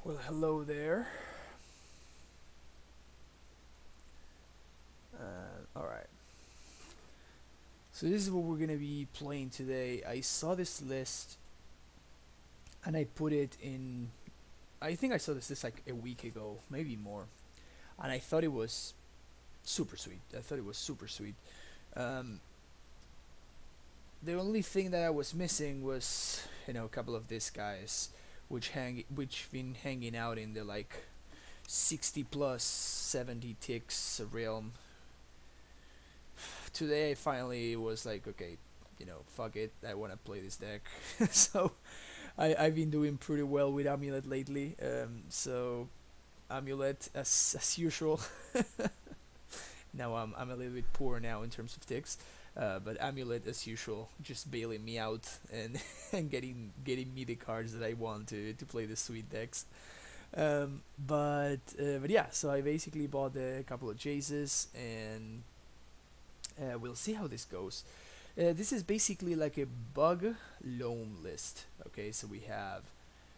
Well, hello there. Alright. So this is what we're gonna be playing today. I saw this list and I put it in. I think I saw this list like a week ago, maybe more. And I thought it was super sweet. I thought it was super sweet. Um, the only thing that I was missing was, a couple of these guys, which been hanging out in the like 60 plus 70 ticks realm. Today I finally was like, okay, fuck it, I want to play this deck. So I've been doing pretty well with Amulet lately. So Amulet as usual. Now I'm a little bit poor now in terms of ticks. But Amulet as usual, just bailing me out and and getting me the cards that I want to play the sweet decks. But yeah, so I basically bought a couple of chases and we'll see how this goes. This is basically like a bug loam list. Okay, so we have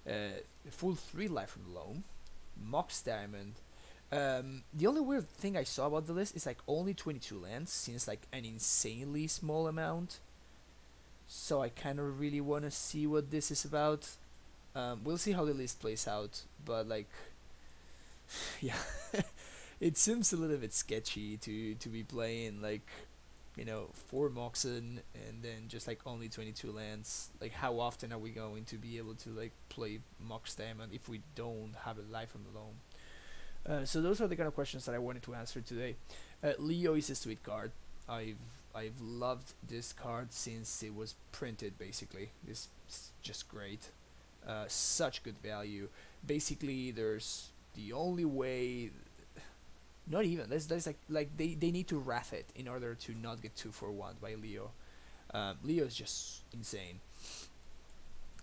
the full 3 Life From the Loam, Mox Diamond. The only weird thing I saw about the list is like only 22 lands, seems like an insanely small amount. So I kind of really want to see what this is about. We'll see how the list plays out, but like, yeah, it seems a little bit sketchy to be playing like 4 Moxen and then just like only 22 lands. Like, how often are we going to be able to like play Mox Diamond if we don't have a Life From the Loam? So those are the kind of questions that I wanted to answer today. Leo is a sweet card. I've loved this card since it was printed. Basically, it's just great. Such good value. Basically, there's the only way. Not even. That's like they need to wrath it in order to not get 2-for-1 by Leo. Leo is just insane.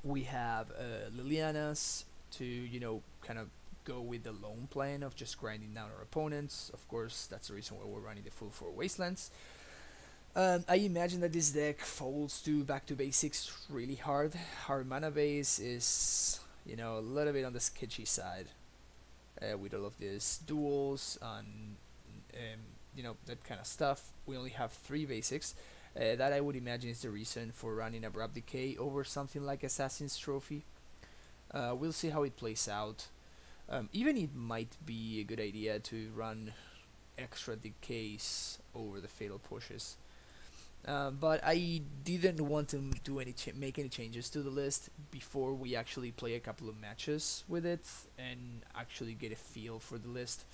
We have Lilianas to kind of go with the lone plan of just grinding down our opponents. Of course, that's the reason why we're running the full 4 Wastelands. I imagine that this deck folds to back to basics really hard. Our mana base is a little bit on the sketchy side. With all of these duels and that kind of stuff. We only have 3 basics. That I would imagine is the reason for running Abrupt Decay over something like Assassin's Trophy. We'll see how it plays out. Even it might be a good idea to run extra decays over the fatal pushes. But I didn't want to do make any changes to the list before we actually play a couple of matches with it and actually get a feel for the list.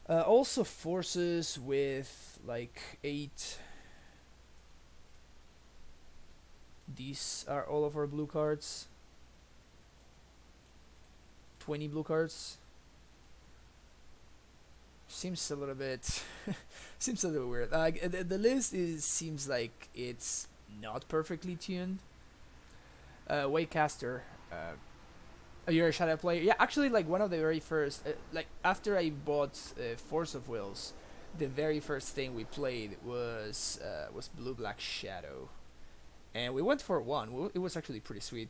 Also forces with like 8. These are all of our blue cards. 20 blue cards. Seems a little bit seems a little weird. Like the list seems like it's not perfectly tuned. Waycaster, you're a shadow player. Yeah, actually, like one of the very first, like after I bought Force of Wills, the very first thing we played was Blue Black Shadow, and we went for one. It was actually pretty sweet.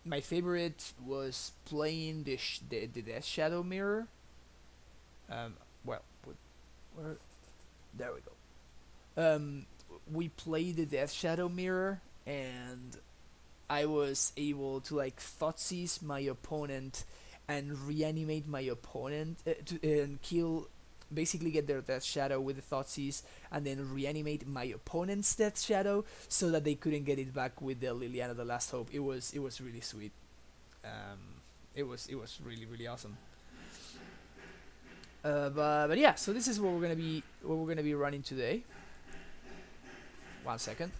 My favorite was playing the Death Shadow Mirror. Well, where? There we go. We played the Death Shadow Mirror, and I was able to like Thoughtseize my opponent and reanimate my opponent and kill. Basically, get their Death Shadow with the Thoughtseize, and then reanimate my opponent's Death Shadow so that they couldn't get it back with the Liliana, the Last Hope. It was really sweet. It was really awesome. But yeah, so this is what we're gonna be running today. 1 second.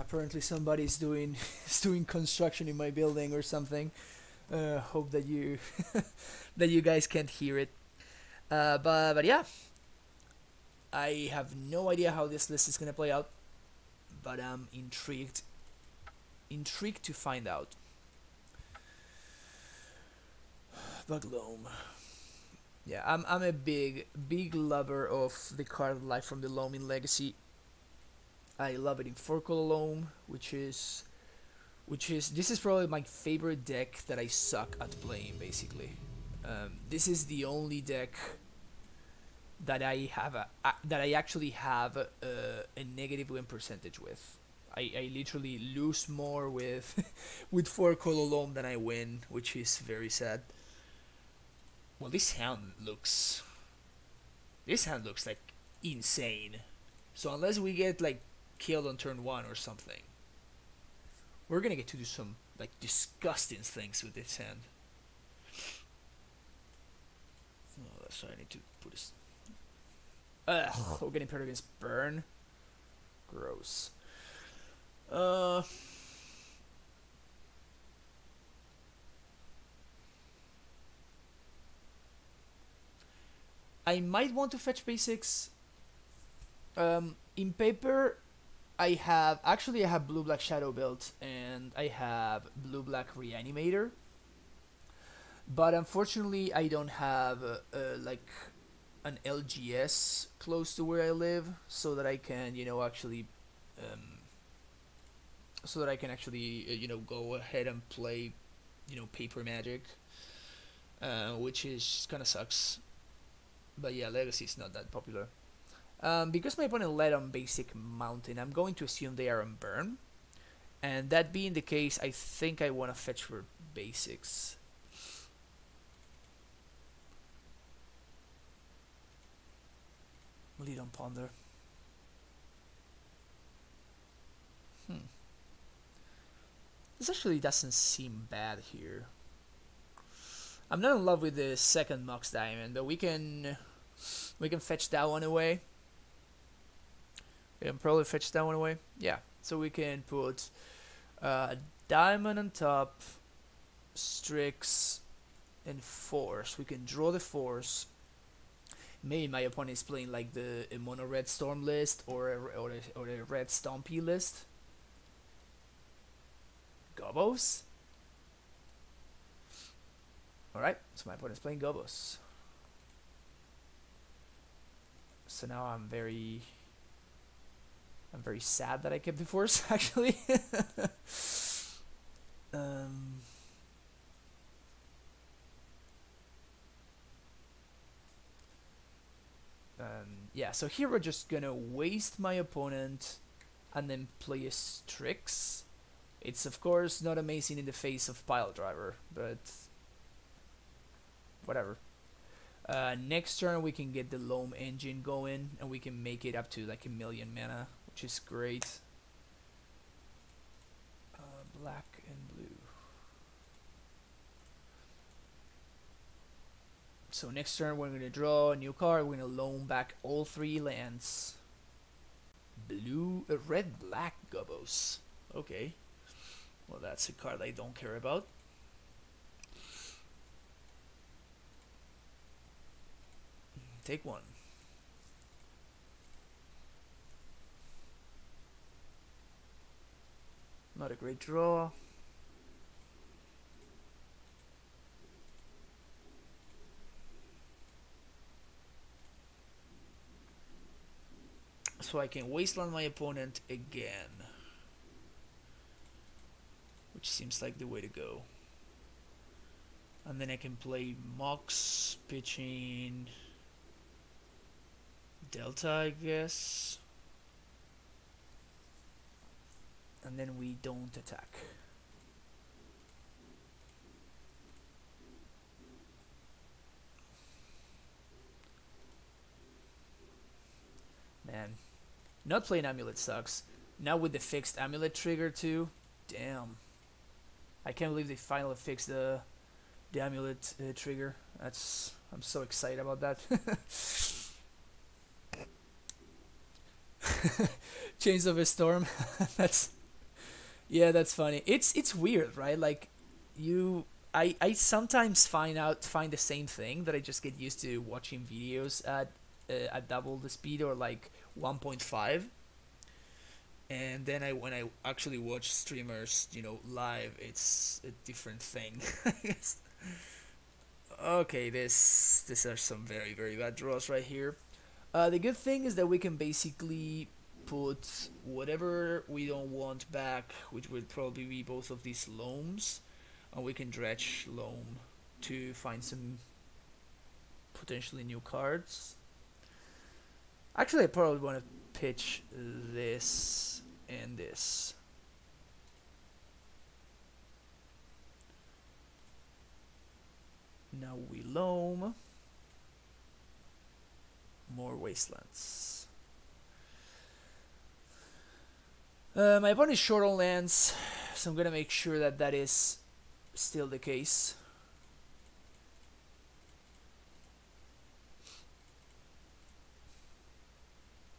Apparently somebody's doing is doing construction in my building or something. Hope that you that you guys can't hear it. But yeah, I have no idea how this list is gonna play out, but I'm intrigued to find out. Bug Loam. Yeah, I'm a big lover of the card Life from the Loam in Legacy. I love it in 4-color Loam, which is this is probably my favorite deck that I suck at playing. Basically, this is the only deck that I have that I actually have a negative win percentage with. I literally lose more with with 4-color Loam than I win, which is very sad. Well, this hand looks like insane. So unless we get like killed on turn 1 or something, we're gonna get to do some like disgusting things with this hand. Oh, that's why I need to put this. We're getting paired against Burn. Gross. I might want to fetch basics. In paper, I have blue black shadow built and I have blue black reanimator. But unfortunately, I don't have like an LGS close to where I live, so that I can actually go ahead and play paper Magic, which is kind of sucks. But yeah, Legacy is not that popular. Because my opponent led on basic Mountain, I'm going to assume they are on Burn. And that being the case, I think I want to fetch for basics. Lead on Ponder. This actually doesn't seem bad here. I'm not in love with the second Mox Diamond, but we can fetch that one away. We can probably fetch that one away. Yeah, so we can put Diamond on top, Strix, and Force. We can draw the Force. Maybe my opponent is playing like a mono red Storm list or a red Stompy list. Gobos. Alright, so my opponent is playing Gobos. So now I'm very sad that I kept the Force, actually. Yeah, so here we're just gonna waste my opponent and then play a Strix. It's of course not amazing in the face of Pile Driver, but whatever. Next turn we can get the Loam engine going and we can make it up to like 1,000,000 mana, which is great. Black and blue. So next turn we're going to draw a new card. We're going to loan back all 3 lands. Red black Gobos. Okay. Well, that's a card I don't care about. Take 1. Not a great draw. So I can wasteland my opponent again, which seems like the way to go. And then I can play Mox, pitching Delta, I guess. And then we don't attack. Man, not playing Amulet sucks. Now with the fixed Amulet trigger too. Damn. I can't believe they finally fixed the Amulet trigger. I'm so excited about that. Chains of a Storm. that's funny. It's weird, right? Like I sometimes find the same thing, that I just get used to watching videos at double the speed or like 1.5, and then when I actually watch streamers live, it's a different thing. I guess. Okay, these are some very bad draws right here. The good thing is that we can basically put whatever we don't want back, which would probably be both of these loams, and we can dredge loam to find some potentially new cards. Actually, I probably want to pitch this and this. Now we loam. More wastelands. My opponent is short on lands, so I'm gonna make sure that that is still the case.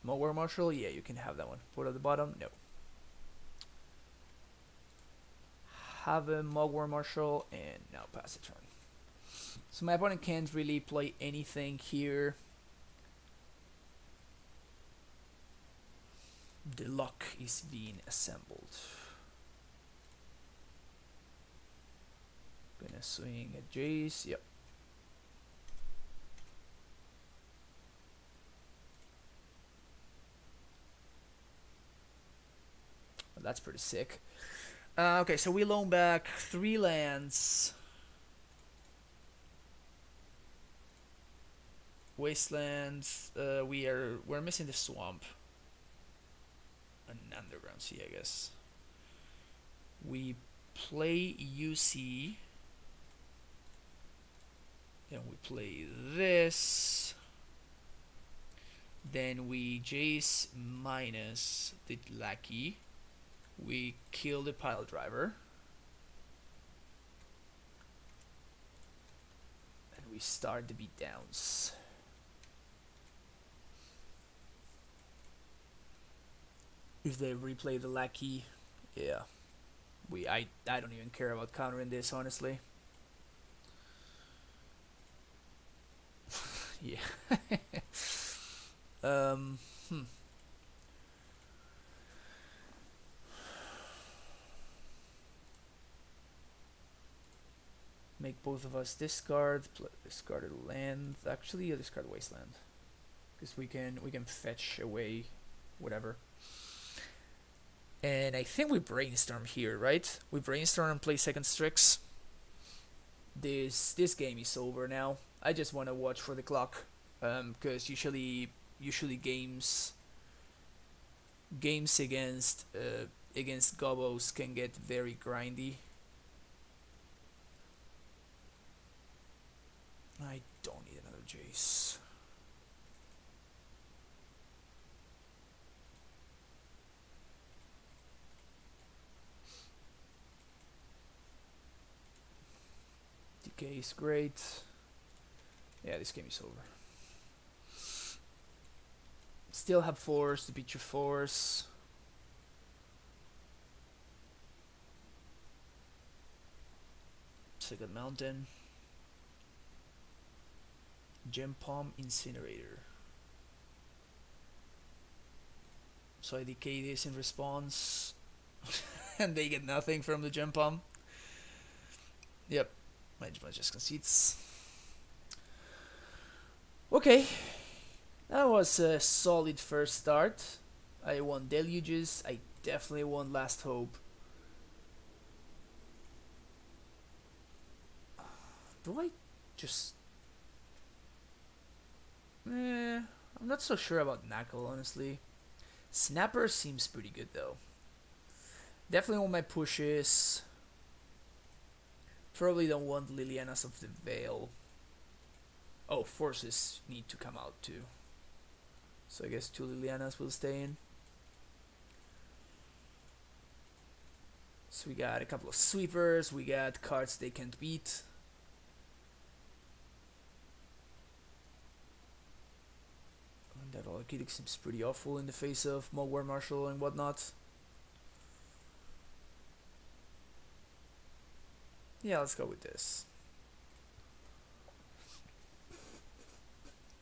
War Marshal, yeah, you can have that one. Put at the bottom, no. Have a War Marshal, and now pass the turn. So my opponent can't really play anything here. The lock is being assembled. Gonna swing at Jace, yep. Well, that's pretty sick. Okay, so we loan back 3 lands. Wastelands. We're missing the swamp. An underground sea, I guess. We play UC. Then we play this. Then we Jace minus the lackey. We kill the pile driver. And we start the beatdowns. If they replay the lackey, yeah. I don't even care about countering this, honestly. Yeah. Make both of us discard a land. Actually, discard wasteland, because we can fetch away whatever. And I think we brainstorm here, right? We brainstorm and play second Strix. This game is over now. I just want to watch for the clock, because usually games against gobos can get very grindy. I don't need another Jace. Decay is great. Yeah, this game is over. Still have force to beat your force. Second mountain. Gem Palm Incinerator. So I decay this in response. And they get nothing from the Gem Palm. Yep. My just concedes. Okay. That was a solid first start. I won Deluges. I definitely won Last Hope. Do I just... I'm not so sure about Knuckle, honestly. Snapper seems pretty good, though. Definitely want my pushes. Probably don't want Lilianas of the Veil. Oh, Forces need to come out, too. So I guess 2 Lilianas will stay in. So we got a couple of sweepers. We got cards they can't beat. That Orchidix seems pretty awful in the face of War Marshal and whatnot. Yeah, let's go with this.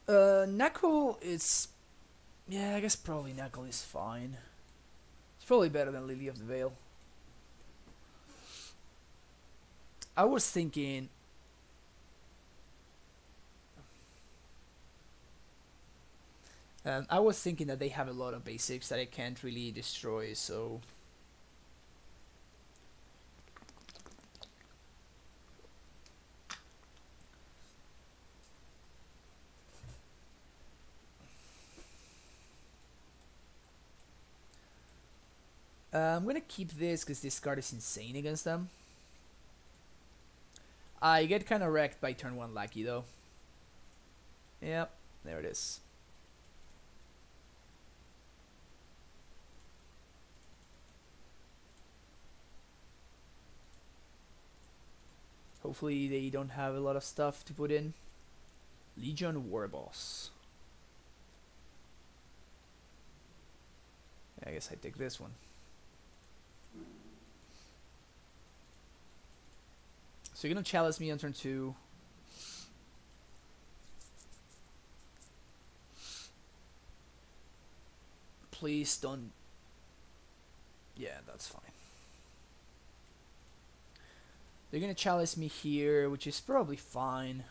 Knuckle is... Yeah, I guess probably Knuckle is fine. It's probably better than Lily of the Veil. I was thinking... I was thinking that they have a lot of basics that I can't really destroy, so... I'm gonna keep this because this card is insane against them. I get kind of wrecked by turn 1 Lackey though. Yep, there it is. Hopefully they don't have a lot of stuff to put in. Legion Warboss. I guess I take this one. So you're gonna chalice me on turn 2. Please don't... Yeah, that's fine. They're gonna chalice me here, which is probably fine.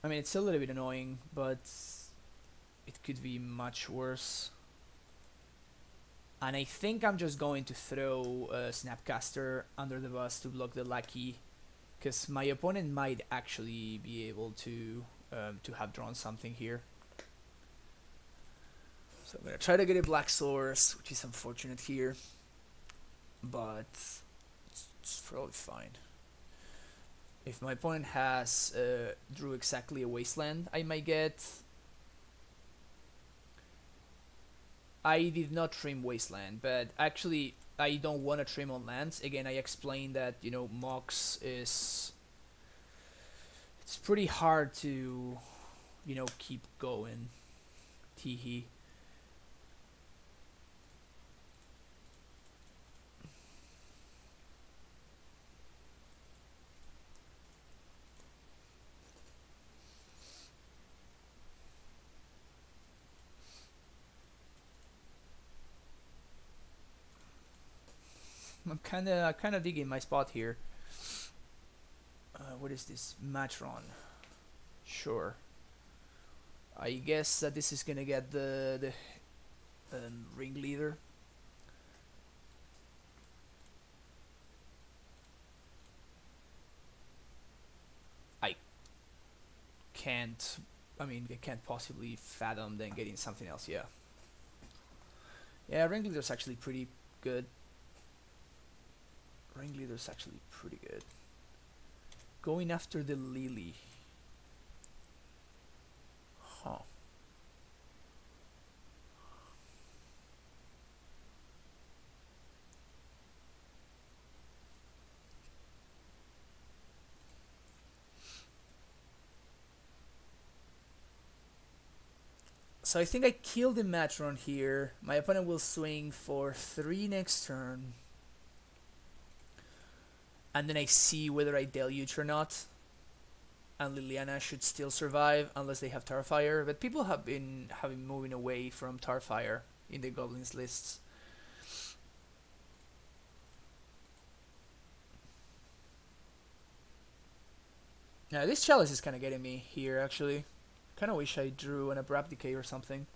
I mean, it's a little bit annoying, but it could be much worse. And I think I'm just going to throw a Snapcaster under the bus to block the Lackey, because my opponent might actually be able to have drawn something here. So I'm gonna try to get a Black Source, which is unfortunate here, but it's probably fine. If my opponent has drew exactly a Wasteland, I might get... I did not trim Wasteland, but actually I don't want to trim on lands. Again, I explained that, you know, Mox is... It's pretty hard to, you know, keep going. Teehee. I'm kind of digging my spot here. What is this? Matron. Sure. I guess that this is gonna get the ringleader. I can't. I mean, I can't possibly fathom then getting something else. Yeah. Yeah, ringleader's actually pretty good. Ringleader's actually pretty good. Going after the Lily. Huh. So I think I killed the Matron here. My opponent will swing for 3 next turn. And then I see whether I deluge or not. And Liliana should still survive unless they have Tarfire. But people have been moving away from Tarfire in the Goblins lists. Now this chalice is kind of getting me here actually. Kind of wish I drew an Abrupt Decay or something.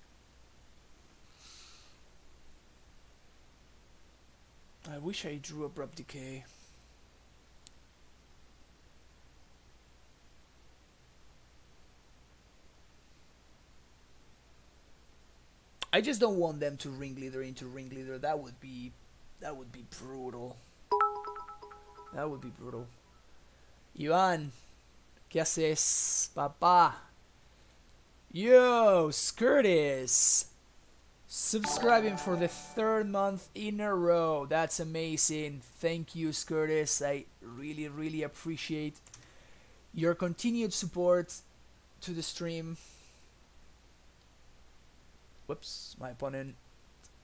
I wish I drew Abrupt Decay. I just don't want them to ringleader into ringleader. That would be brutal. That would be brutal. Iván, ¿qué haces, papá? Yo, Scurtis, subscribing for the 3rd month in a row. That's amazing. Thank you, Scurtis. I really appreciate your continued support to the stream. Whoops, my opponent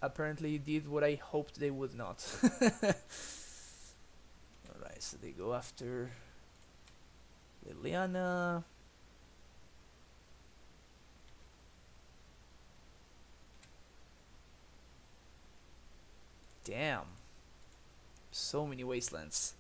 apparently did what I hoped they would not. Alright, so they go after Liliana. Damn. So many wastelands.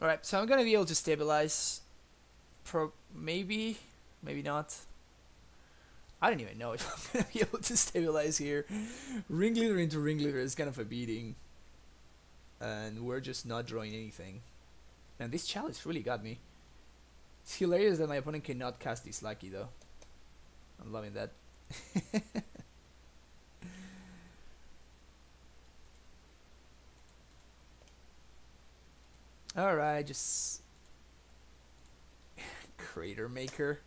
Alright, so I'm gonna be able to stabilize. Maybe, maybe not. I don't even know if I'm gonna be able to stabilize here. Ringleader into Ringleader is kind of a beating. And we're just not drawing anything. And this chalice really got me. It's hilarious that my opponent cannot cast this lucky though. I'm loving that. Alright, just Crater Maker.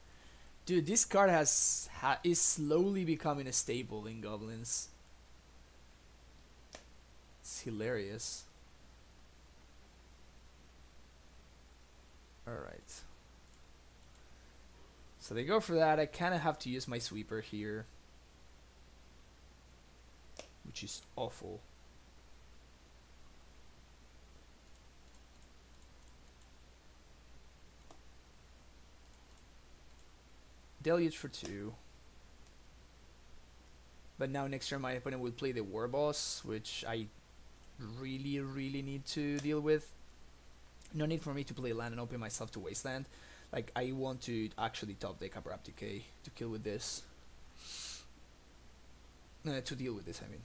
Dude, this card is slowly becoming a staple in Goblins. It's hilarious. Alright. So they go for that. I kind of have to use my sweeper here, which is awful. Deluge for 2. But now next turn my opponent will play the War Boss, which I really need to deal with. No need for me to play land and open myself to Wasteland. Like, I want to actually top deck Abrupt Decay to kill with this. To deal with this, I mean.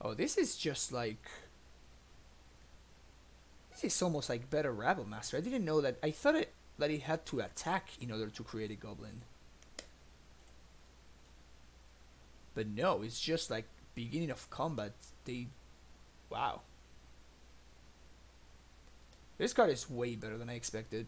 Oh, this is just like... This is almost like better Rabble Master. I didn't know that. I thought that it had to attack in order to create a Goblin. But no, it's just like beginning of combat. Wow. This card is way better than I expected.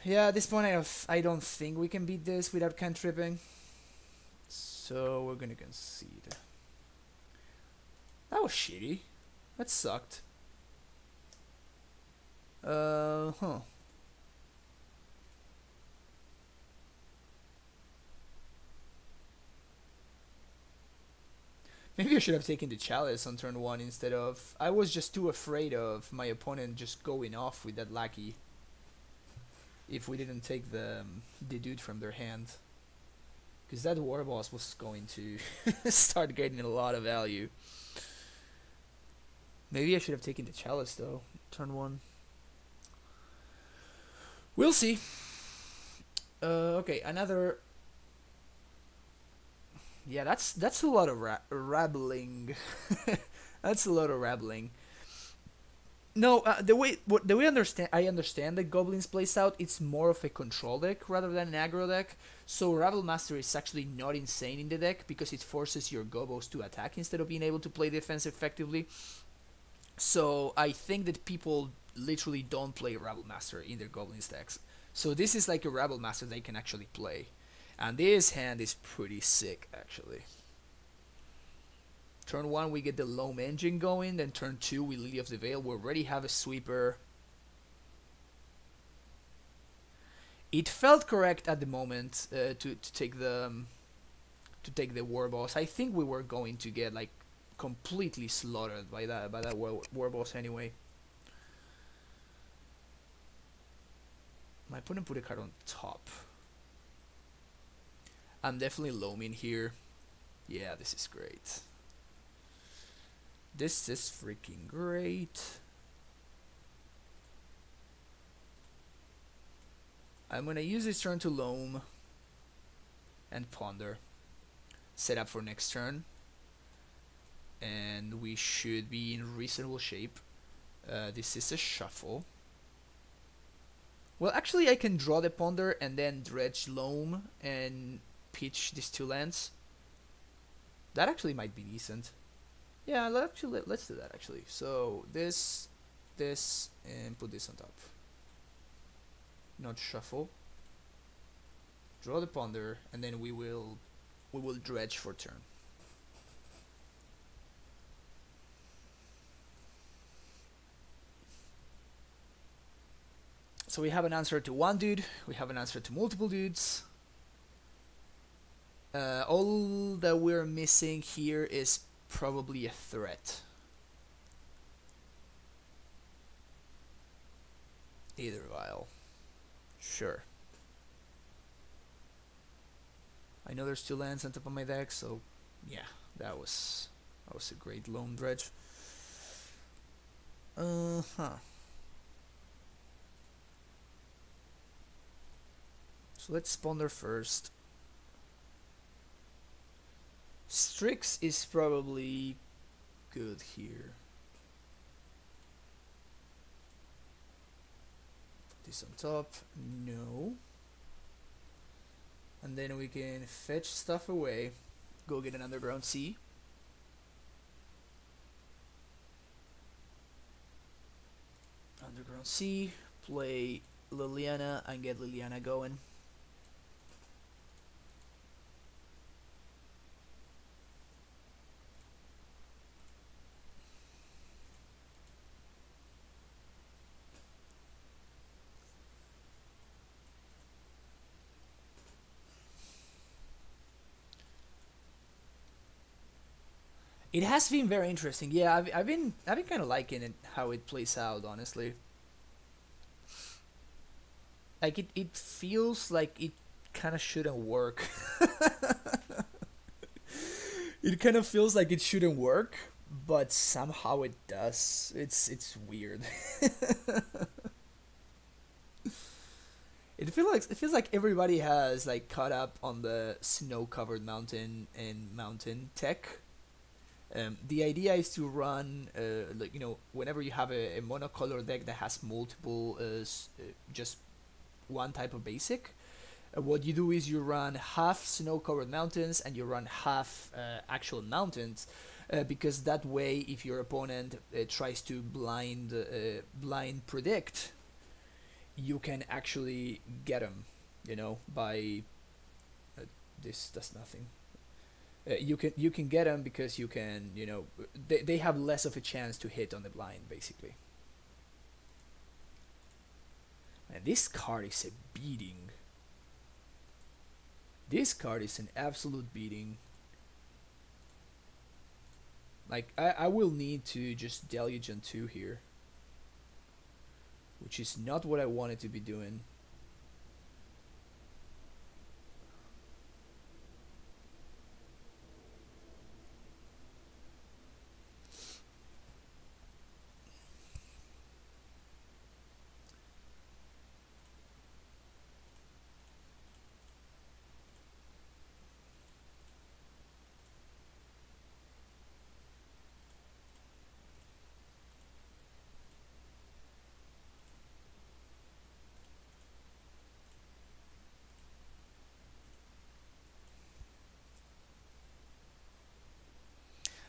Yeah, at this point I don't think we can beat this without cantripping. So we're gonna concede. That was shitty. That sucked. Huh. Maybe I should have taken the Chalice on turn 1 instead of... I was just too afraid of my opponent just going off with that Lackey. If we didn't take the dude from their hand. Because that War Boss was going to start getting a lot of value. Maybe I should have taken the Chalice though, turn 1. We'll see. Okay, another... Yeah, that's a lot of rabbling. That's a lot of rabbling. No, the way I understand the Goblins plays out, it's more of a control deck rather than an aggro deck. So Rabble Master is actually not insane in the deck because it forces your gobos to attack instead of being able to play defense effectively. So I think that people literally don't play Rabble Master in their Goblins decks. So this is like a Rabble Master they can actually play. And this hand is pretty sick, actually. Turn 1, we get the Loam Engine going. Then turn 2, we Lily of the Veil. We already have a sweeper. It felt correct at the moment to take the War Boss. I think we were going to get like completely slaughtered by that War Boss anyway. My opponent put a card on top. I'm definitely loaming here. Yeah, this is great. This is freaking great. I'm gonna use this turn to loam and ponder. Set up for next turn. And we should be in reasonable shape. This is a shuffle. Well, actually I can draw the ponder and then dredge loam and pitch these 2 lands. That actually might be decent. Yeah, let's do that actually. So this, and put this on top. Not shuffle. Draw the ponder, and then we will dredge for turn. So we have an answer to one dude. We have an answer to multiple dudes. All that we're missing here is probably a threat. Aether Vial. Sure. I know there's 2 lands on top of my deck, so yeah, that was a great Loam Dredge. So let's ponder first. Strix is probably good here. Put this on top. No. And then we can fetch stuff away. Go get an Underground Sea. Underground Sea. Play Liliana and get Liliana going. It has been very interesting. Yeah, I've been kind of liking it, how it plays out, honestly. Like it feels like it kind of shouldn't work. It kind of feels like it shouldn't work, but somehow it does. It's weird. It feels like everybody has like caught up on the snow-covered mountain and mountain tech. The idea is to run, like whenever you have a monocolor deck that has multiple, just one type of basic. What you do is you run half snow-covered mountains and you run half actual mountains, because that way, if your opponent tries to blind predict, you can actually get them. By this does nothing. You can get them because you can they have less of a chance to hit on the blind, basically. And this card is a beating. This card is an absolute beating. Like, I will need to just Deluge on 2 here, which is not what I wanted to be doing.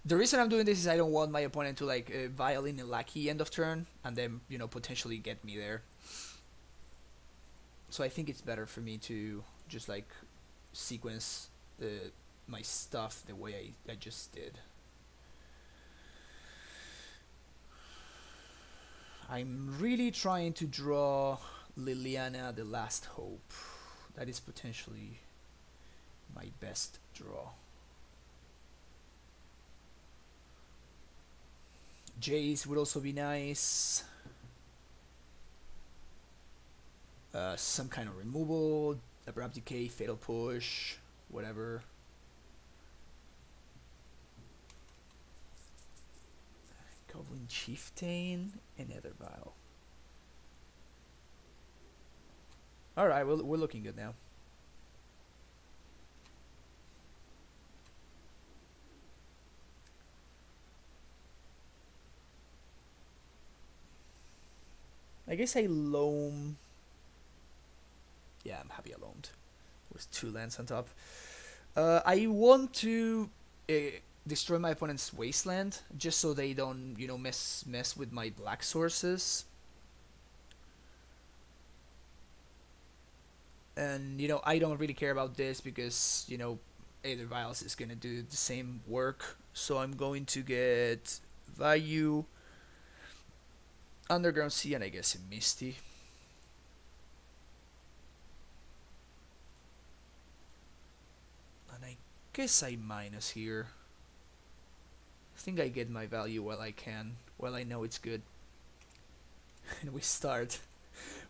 The reason I'm doing this is I don't want my opponent to like violin a Lackey end of turn and then potentially get me there. So I think it's better for me to just like sequence my stuff the way I just did. I'm really trying to draw Liliana the Last Hope. That is potentially my best draw. Jace would also be nice. Some kind of removal, Abrupt Decay, Fatal Push, whatever. Goblin Chieftain and Aether Vial. Alright, we're looking good now. I guess I loam. Yeah, I'm happy I loamed. With 2 lands on top. I want to destroy my opponent's wasteland just so they don't, mess with my black sources. And I don't really care about this because Aether Vials is gonna do the same work. So I'm going to get Value, Underground Sea, and I guess a Misty. And I guess I minus here. I think I get my value while I can, while I know it's good. And we start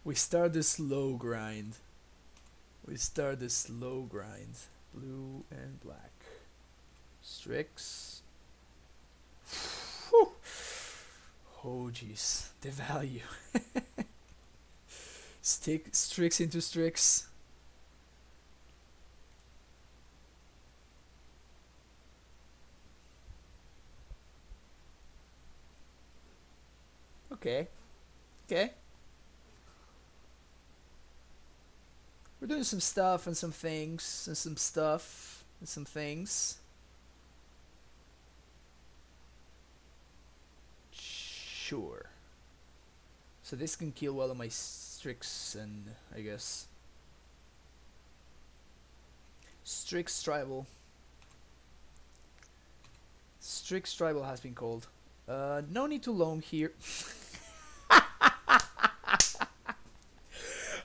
We start the slow grind. We start the slow grind. Blue and black. Strix. Whew. Oh jeez, the value. Strix into Strix. Okay. Okay. We're doing some stuff and some things and some stuff and some things. Sure. So this can kill one of my Strix and I guess Strix Tribal. Strix Tribal has been called. No need to loam here.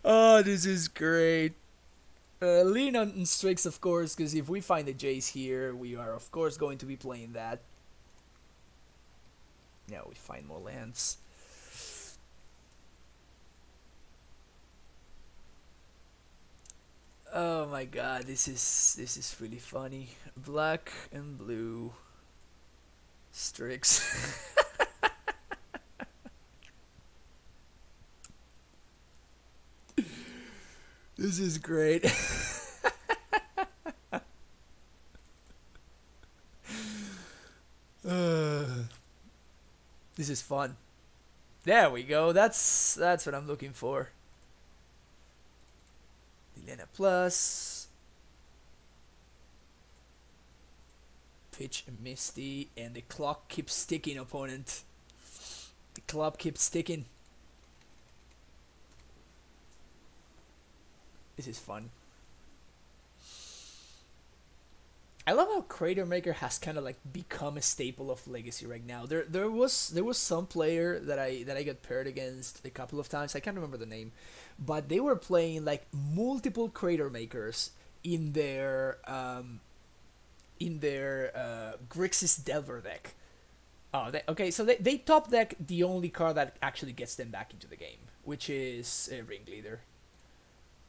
Oh, this is great. Lean on Strix, of course, because if we find the Jace here, we are, of course, going to be playing that. Now we find more lands. Oh my god, this is really funny. Black and blue. Strix. This is great. This is fun. There we go. That's what I'm looking for. Dilena Plus. Pitch and Misty, and the clock keeps ticking, opponent. The clock keeps ticking. This is fun. I love how Crater Maker has kind of like become a staple of Legacy right now. There was some player that I got paired against a couple of times. I can't remember the name, but they were playing like multiple Crater Makers in their Grixis Delver deck. Oh, okay. So they top deck the only card that actually gets them back into the game, which is a Ringleader.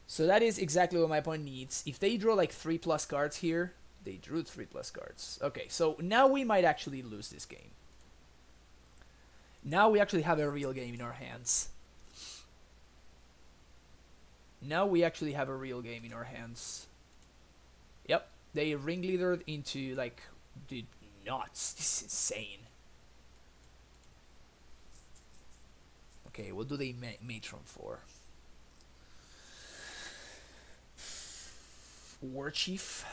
So that is exactly what my opponent needs. If they draw like 3+ cards here, they drew 3+ cards. Okay, so now we might actually lose this game. Now we actually have a real game in our hands. Now we actually have a real game in our hands. Yep, they Ringleadered into like, dude, nuts. This is insane. Okay, what do they Matron for? War Chief.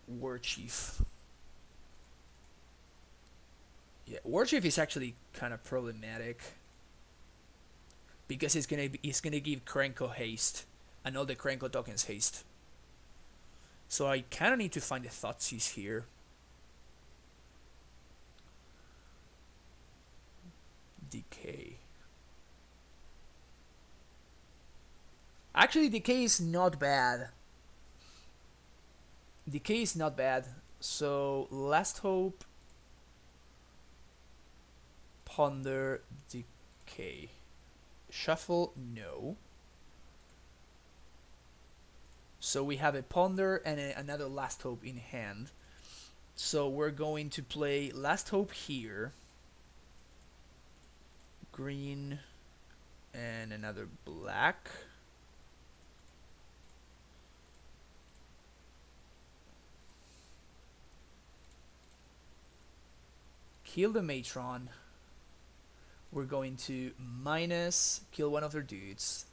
War Chief. Yeah, War Chief is actually kind of problematic because it's gonna give Krenko haste and all the Krenko tokens haste. So I kind of need to find the Thoughtseize here. Decay. Actually, Decay is not bad. Decay is not bad. So, Last Hope, Ponder, Decay. Shuffle, no. So we have a Ponder and another Last Hope in hand. So we're going to play Last Hope here. Green and another black. Kill the Matron. We're going to minus, kill one of their dudes.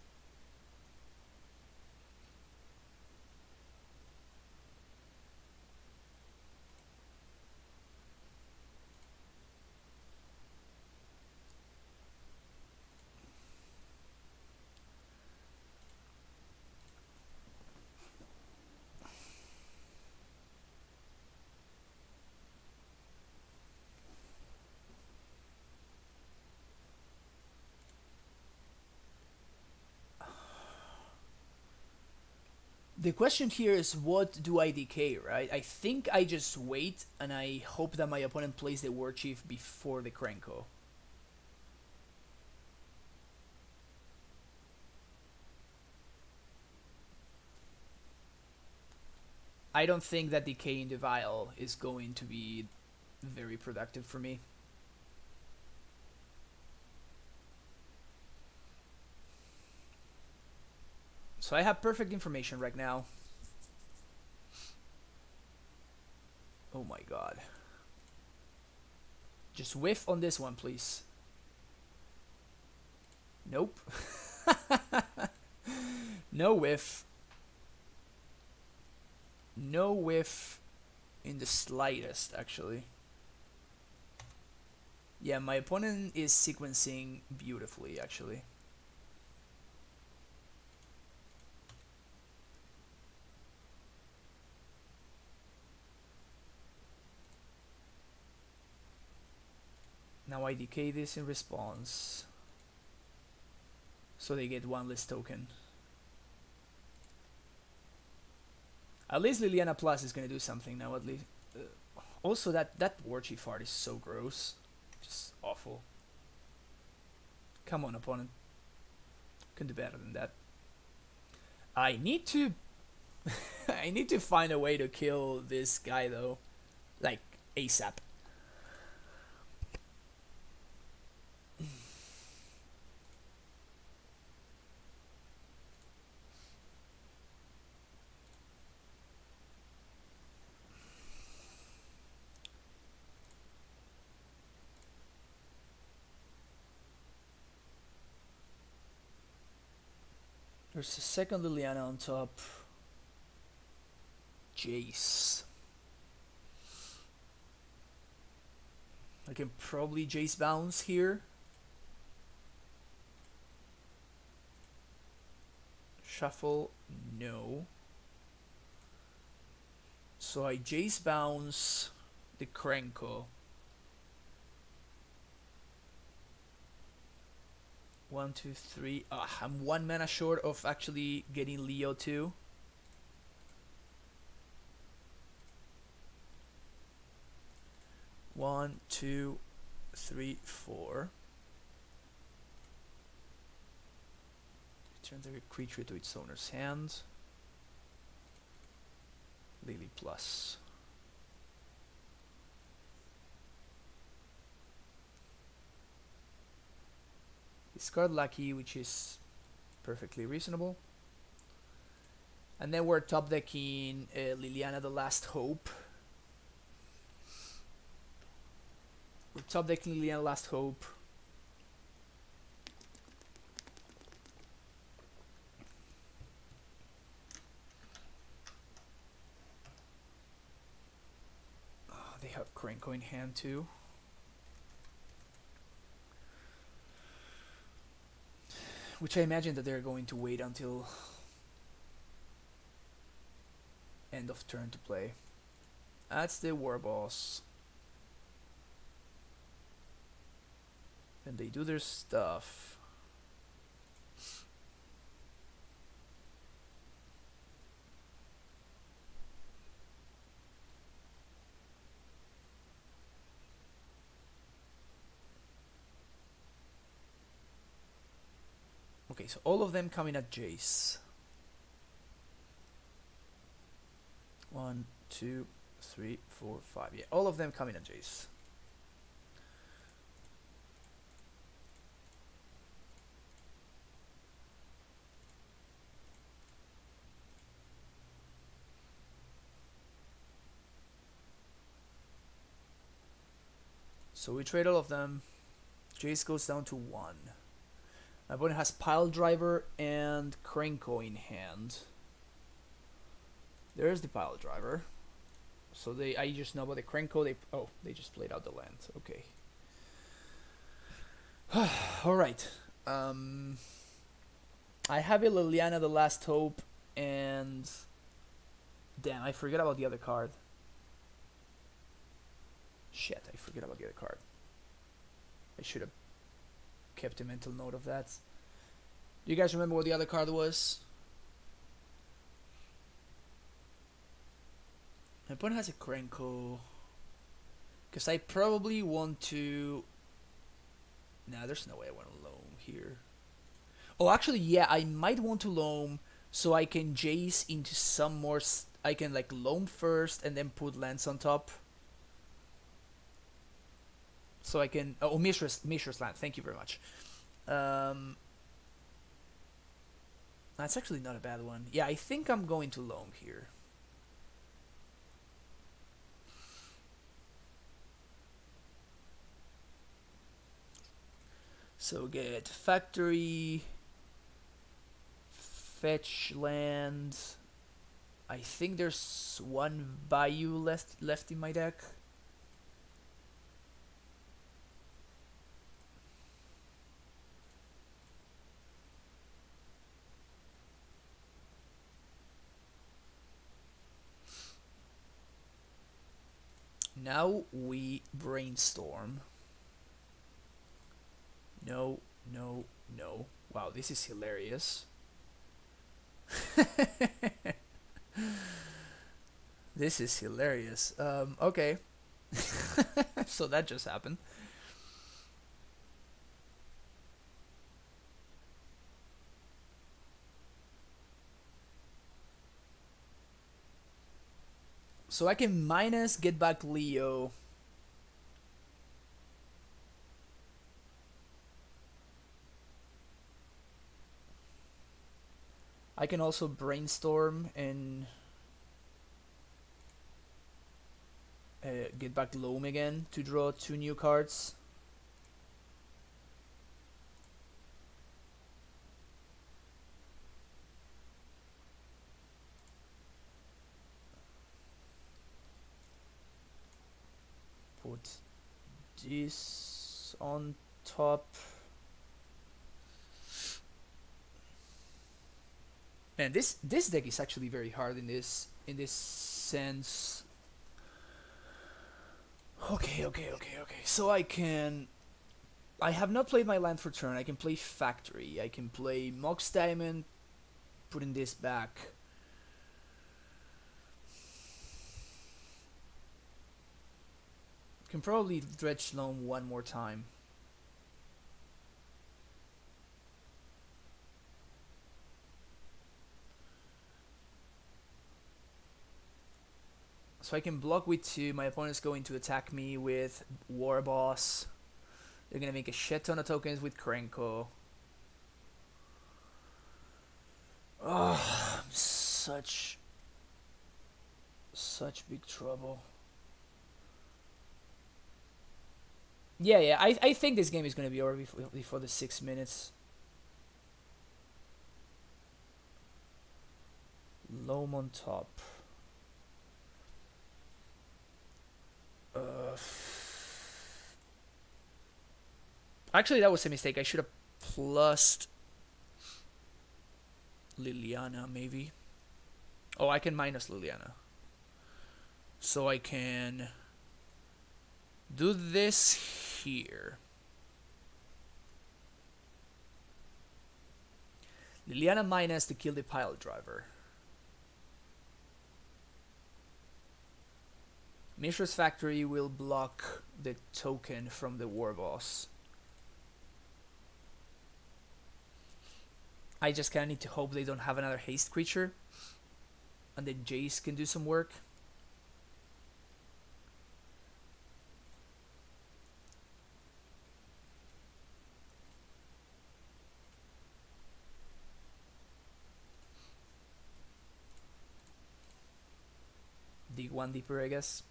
The question here is, what do I decay, right? I think I just wait and I hope that my opponent plays the War Chief before the Krenko. I don't think that Decay in the Vial is going to be very productive for me. So I have perfect information right now. Oh my god. Just whiff on this one, please. Nope. No whiff. No whiff in the slightest, actually. Yeah, my opponent is sequencing beautifully, actually. Now I decay this in response. So they get one less token. At least Liliana Plus is gonna do something now, at least. Also, that War Chief art is so gross. Just awful. Come on, opponent. Can do better than that. I need to... I need to find a way to kill this guy, though. Like, ASAP. There's a second Liliana on top. Jace. I can probably Jace bounce here. Shuffle, no. So I Jace bounce the Krenko. 1, 2, 3. I'm 1 mana short of actually getting Leo too. One, 2, 3, 4. Return the creature to its owner's hand. Lily Plus. Discard Lucky, which is perfectly reasonable. And then we're top decking Liliana the Last Hope. We're top decking Liliana Last Hope. Oh, they have Krenko in hand too. Which I imagine that they're going to wait until end of turn to play. That's the War Boss. And they do their stuff. Okay, so all of them coming at Jace. 1, 2, 3, 4, 5. Yeah, all of them coming at Jace. So we trade all of them. Jace goes down to 1. My opponent has Pile Driver and Krenko in hand. There's the Pile Driver. So I just know about the Krenko. They just played out the land. Okay. All right. I have a Liliana the Last Hope, and damn, I forget about the other card. Shit, I forget about the other card. I should have kept a mental note of that. Do you guys remember what the other card was? My opponent has a Krenko. Because I probably want to... Nah, there's no way I want to Loam here. Oh, actually, yeah, I might want to Loam so I can Jace into some more I can like loam first and then put lands on top. So I can Mishra's land. Thank you very much. That's actually not a bad one. Yeah, I think I'm going to loam here. So get factory, fetch land. I think there's one Bayou left in my deck. Now we brainstorm. No, no, no. Wow, this is hilarious. This is hilarious. Okay. So that just happened. So I can minus get back Leo. I can also brainstorm and get back Loam again to draw 2 new cards. Put this on top. And this deck is actually very hard in this sense. Okay. So I have not played my land for turn. I can play Factory. I can play Mox Diamond, putting this back. Can probably Dredge Loam one more time. So I can block with 2. My opponent's going to attack me with War Boss. They're gonna make a shit ton of tokens with Krenko. Oh, I'm such big trouble. Yeah. I think this game is gonna be over before the 6 minutes. Loam on top. Actually, that was a mistake. I should have plussed Liliana, maybe. Oh, I can minus Liliana. So I can do this here. Liliana minus to kill the pile driver. Mishra's Factory will block the token from the War Boss. I just kinda need to hope they don't have another haste creature. And then Jace can do some work. Dig one deeper, I guess.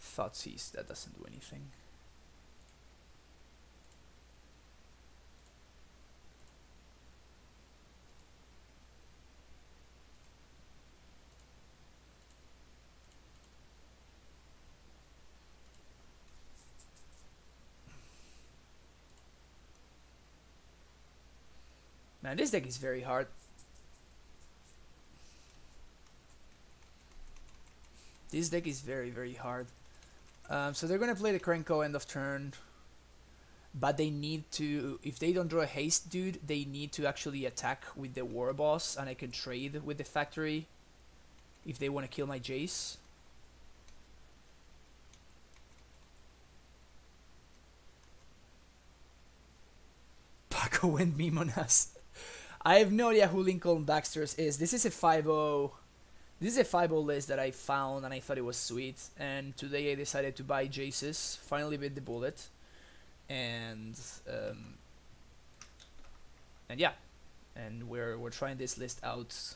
Thoughtseize, that doesn't do anything. Man, this deck is very hard. This deck is very hard. So they're gonna play the Krenko end of turn. But they need to, if they don't draw a haste dude, they need to actually attack with the War Boss, and I can trade with the Factory if they want to kill my Jace. Paco and Mimonas. I have no idea who Lincoln Baxter's is. This is a 5-0. This is a 5-0 list that I found and I thought it was sweet. And today I decided to buy Jace's. Finally bit the bullet. And yeah. And we're trying this list out.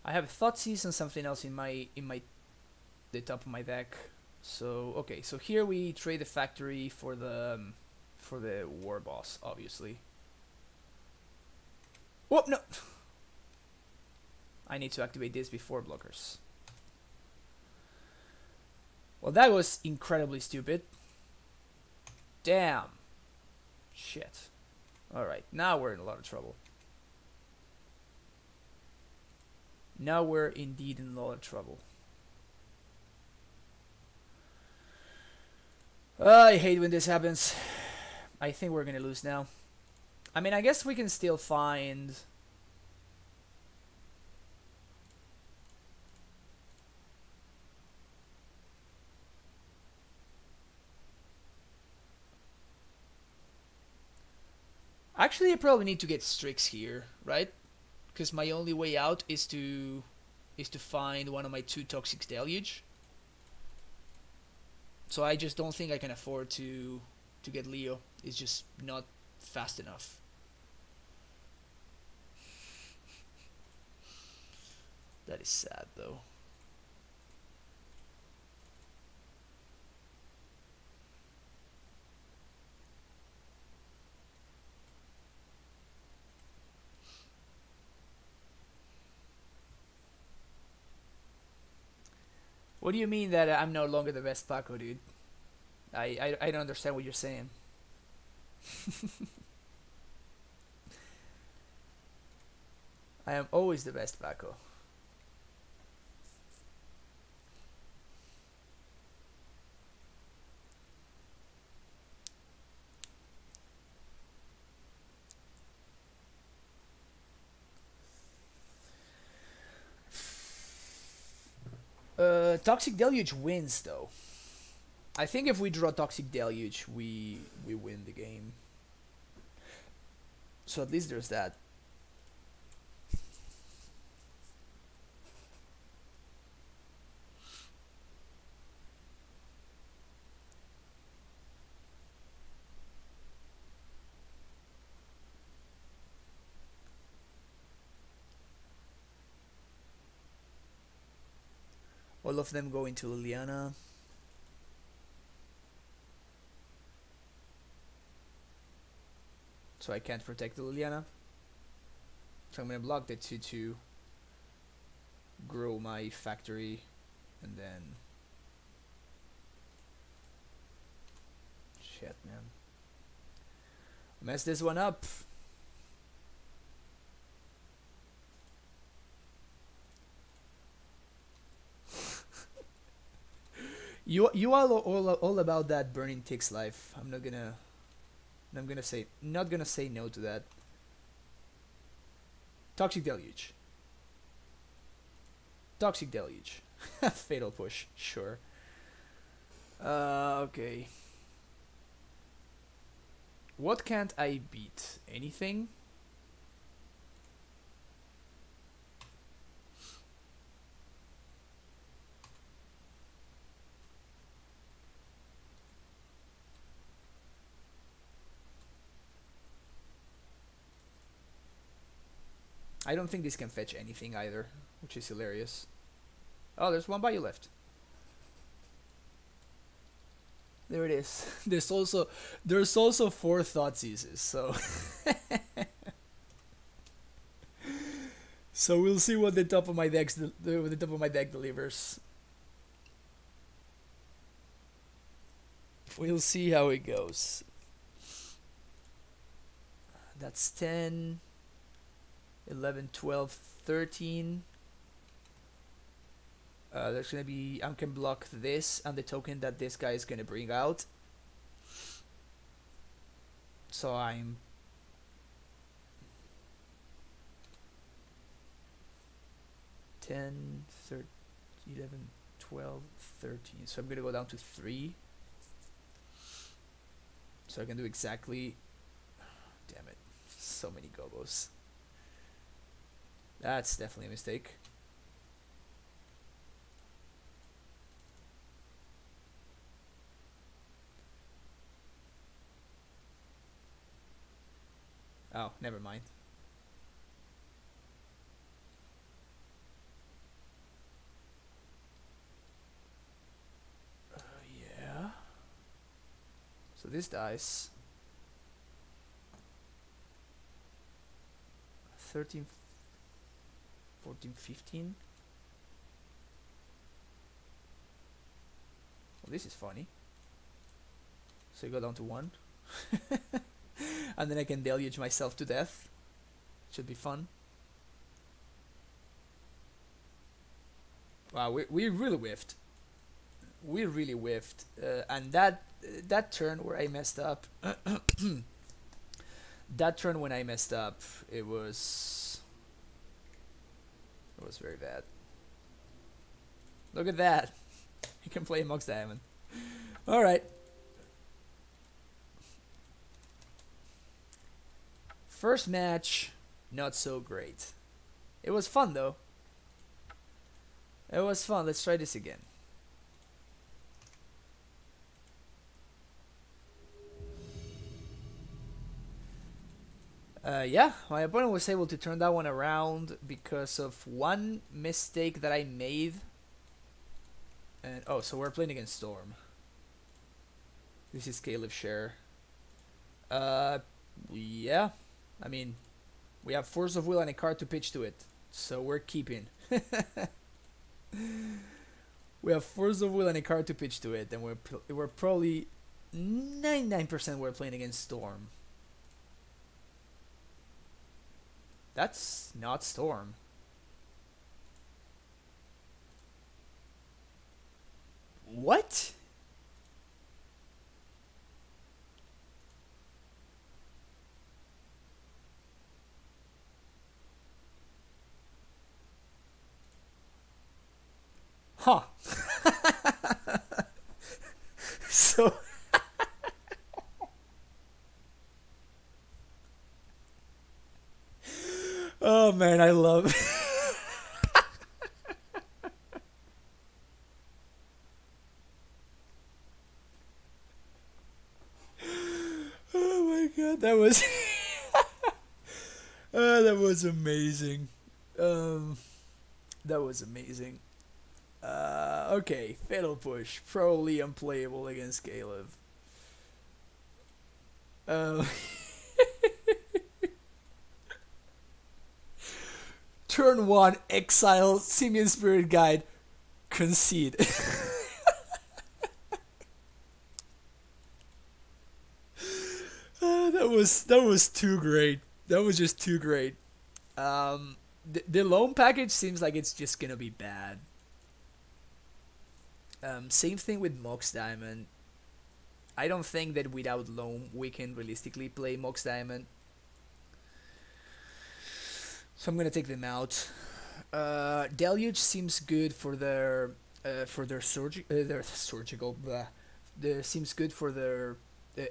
I have Thoughtseize and something else in the top of my deck. So okay, so here we trade the factory for the war boss, obviously. Whoop, no! I need to activate this before blockers. Well, that was incredibly stupid. Damn. Shit. Alright, now we're in a lot of trouble. Now we're indeed in a lot of trouble. I hate when this happens. I think we're gonna lose now. I mean, I guess we can still find... Actually, I probably need to get Strix here, right? Because my only way out is to find one of my 2 Toxic Deluge. So I just don't think I can afford to get Leo. It's just not fast enough. That is sad, though. What do you mean that I'm no longer the best Paco, dude? I don't understand what you're saying. I am always the best Paco. Toxic Deluge wins, though. I think if we draw Toxic Deluge, we win the game. So at least there's that. All of them go into Liliana. So I can't protect the Liliana. So I'm gonna block the 2/2, grow my factory, and then shit, man, mess this one up. You all about that burning ticks life. I'm not gonna say no to that. Toxic Deluge. Toxic Deluge. Fatal push, sure. Okay. What can't I beat? Anything? I don't think this can fetch anything either, which is hilarious. Oh, there's one by you left. There it is. There's also 4 Thoughtseizes, so so we'll see what the top of my deck delivers. We'll see how it goes. That's 10, 11, 12, 13. There's gonna be, I can block this and the token that this guy is gonna bring out. So I'm 10, 13, 11, 12, 13. So I'm gonna go down to 3. So I can do exactly... Damn it. So many gobos. That's definitely a mistake. Oh, never mind. Yeah. So this dice 13, 14, 15. Well, this is funny. So you go down to 1. And then I can deluge myself to death. Should be fun. Wow, we really whiffed. We really whiffed. And that turn where I messed up... that turn when I messed up, it was very bad. Look at that. He can play Mox Diamond. Alright. First match, not so great. It was fun though. It was fun. Let's try this again. Yeah, my opponent was able to turn that one around because of one mistake that I made. And oh, so we're playing against Storm. This is Caleb Share. Yeah. I mean, we have Force of Will and a card to pitch to it, so we're keeping. We have Force of Will and a card to pitch to it, and we're probably 99% we're playing against Storm. That's not Storm. What? Huh. So oh man, I love oh my god, that was that was amazing. That was amazing. Okay, Fatal Push, probably unplayable against Caleb. Turn 1, exile, Simian Spirit Guide, concede. That was too great. That was just too great. The loan package seems like it's just gonna be bad. Same thing with Mox Diamond. I don't think that without loam we can realistically play Mox Diamond. So I'm gonna take them out. Deluge seems good for their surgical. Seems good for their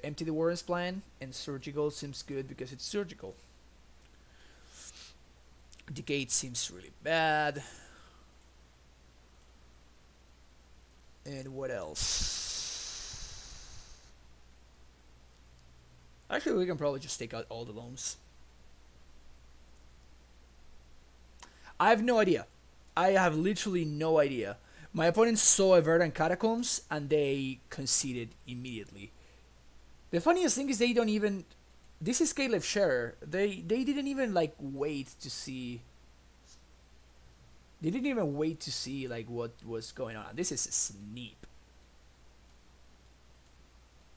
Empty the Warrens plan, and surgical seems good because it's surgical. The gate seems really bad. And what else? Actually, we can probably just take out all the loams. I have no idea. I have literally no idea. My opponents saw a Verdant Catacombs and they conceded immediately. The funniest thing is they don't even... This is Caleb Scherer. They didn't even like wait to see... They didn't even wait to see like what was going on. This is a sneep.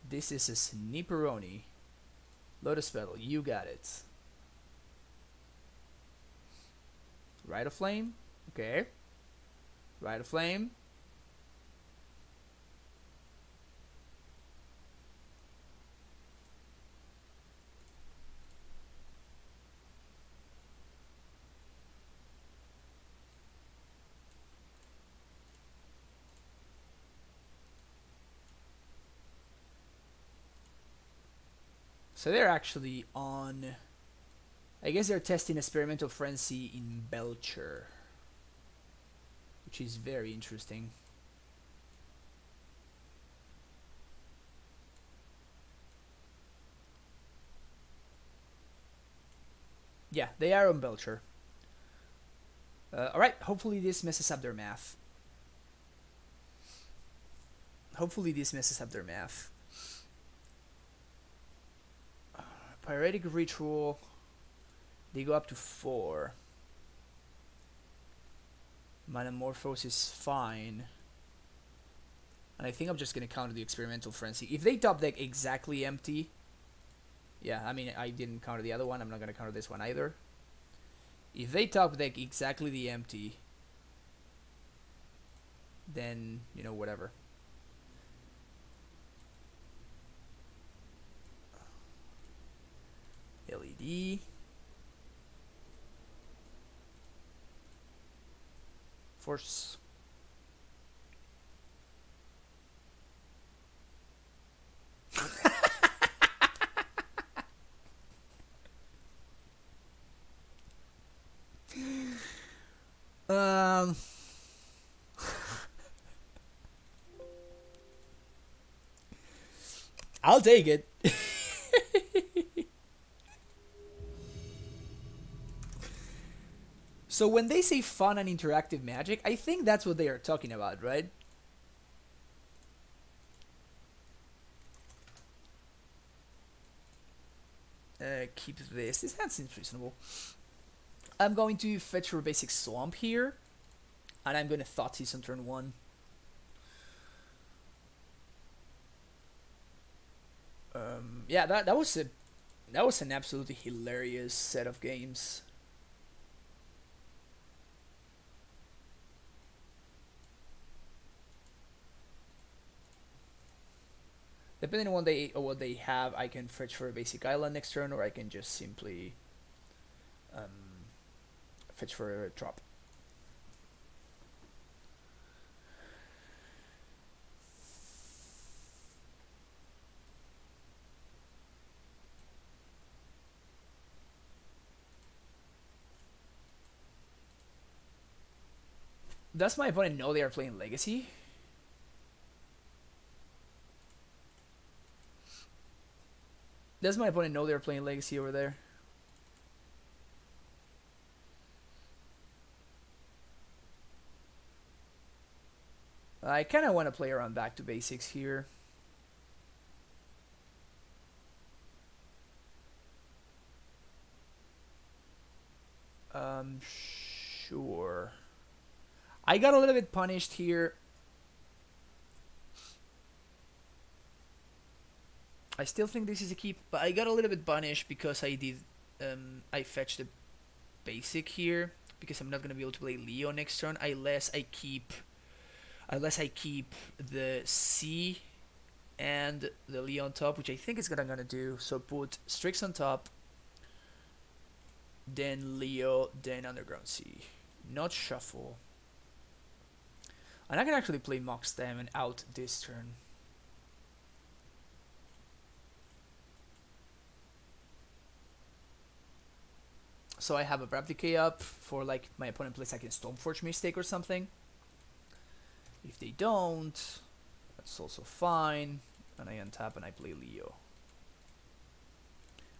This is a sneaperoni. Lotus Petal, you got it. Rite of Flame, okay. Rite of Flame. So they're actually on... I guess they're testing Experimental Frenzy in Belcher, which is very interesting. Yeah, they are on Belcher. Alright, hopefully this messes up their math. Hopefully this messes up their math. Pyretic Ritual. They go up to 4. Metamorphose is fine. And I think I'm just gonna counter the Experimental Frenzy. If they top deck exactly empty... Yeah, I mean, I didn't counter the other one. I'm not gonna counter this one either. If they top deck exactly the empty... then, you know, whatever. LED. Force. I'll take it. So when they say fun and interactive magic, I think that's what they are talking about, right? Keep this. This hand seems reasonable. I'm going to fetch for basic Swamp here. And I'm going to Thoughtseize on turn 1. Yeah, that was an absolutely hilarious set of games. Depending on what they have, I can fetch for a basic island next turn, or I can just simply fetch for a drop. Does my opponent know they are playing Legacy? Does my opponent know they're playing Legacy over there? I kind of want to play around back to basics here. Sure. I got a little bit punished here. I still think this is a keep, but I got a little bit punished because I did I fetched the basic here because I'm not gonna be able to play Leo next turn unless I keep the C and the Leo on top, which I think is what I'm gonna do. So put Strix on top, then Leo, then Underground Sea. Not shuffle. And I can actually play Mox Diamond out this turn. So I have a Abrupt Decay up for like my opponent plays like a Stoneforge Mistake or something. If they don't, that's also fine. And I untap and I play Leo.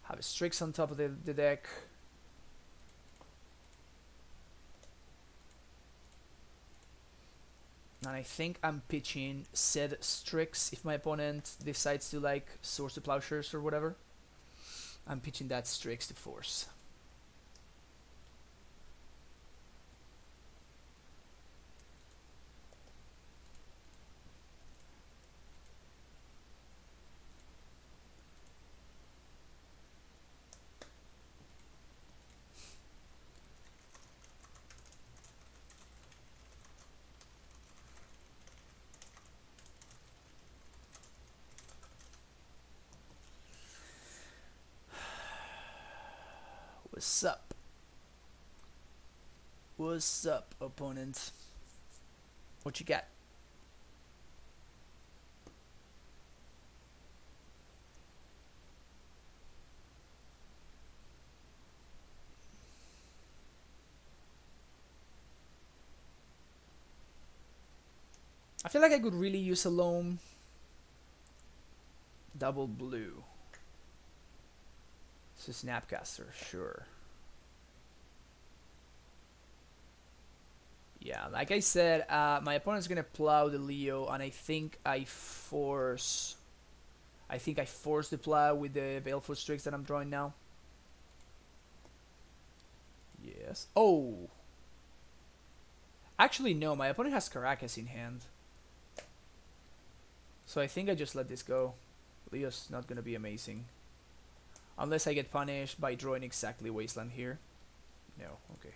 Have a Strix on top of the deck. And I think I'm pitching said Strix if my opponent decides to like Source the Plowshares or whatever. I'm pitching that Strix to force. What's up? What's up, opponent? What you got? I feel like I could really use a loam. Double blue. So Snapcaster, sure. Yeah, like I said, my opponent's gonna plow the Leo, and I think I force the plow with the Baleful Strix that I'm drawing now. Yes. Oh! Actually, no, my opponent has Caracas in hand. So I think I just let this go. Leo's not gonna be amazing. Unless I get punished by drawing exactly Wasteland here. No, okay.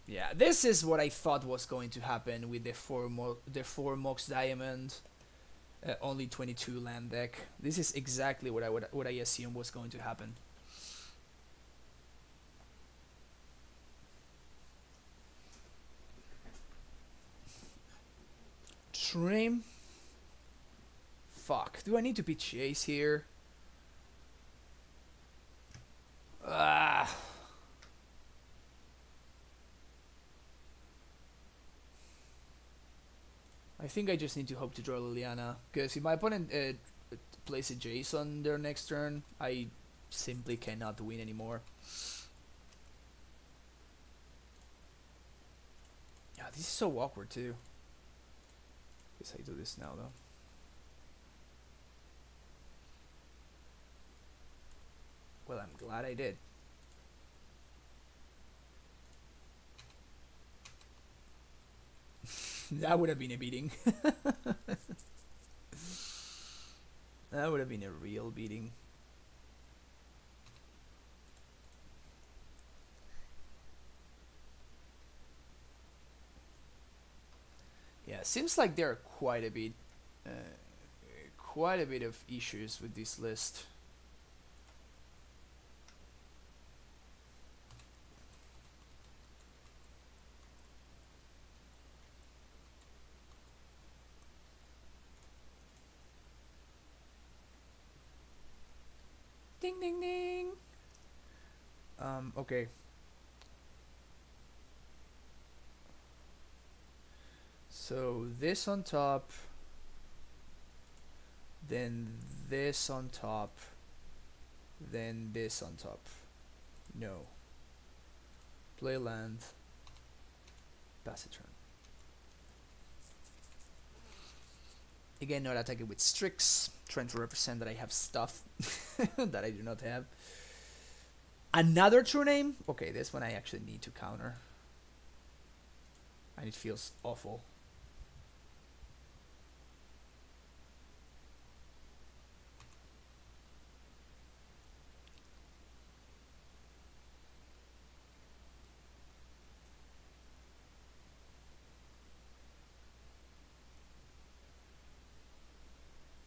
Yeah, this is what I thought was going to happen with the four Mox Diamond, only 22 land deck. This is exactly what I assumed was going to happen. Trim. Fuck. Do I need to be Chase here? Ah. I think I just need to hope to draw Liliana, because if my opponent plays a Jace on their next turn, I simply cannot win anymore. Yeah, this is so awkward too. Guess I do this now though. Well, I'm glad I did. That would have been a beating. That would have been a real beating. Yeah, seems like there are quite a bit of issues with this list. Ding ding ding. Okay. So this on top, then this on top, then this on top. No. Play land. Pass a turn. Again, not attacking with Strix, trying to represent that I have stuff that I do not have. Another true name? Okay, this one I actually need to counter. And it feels awful.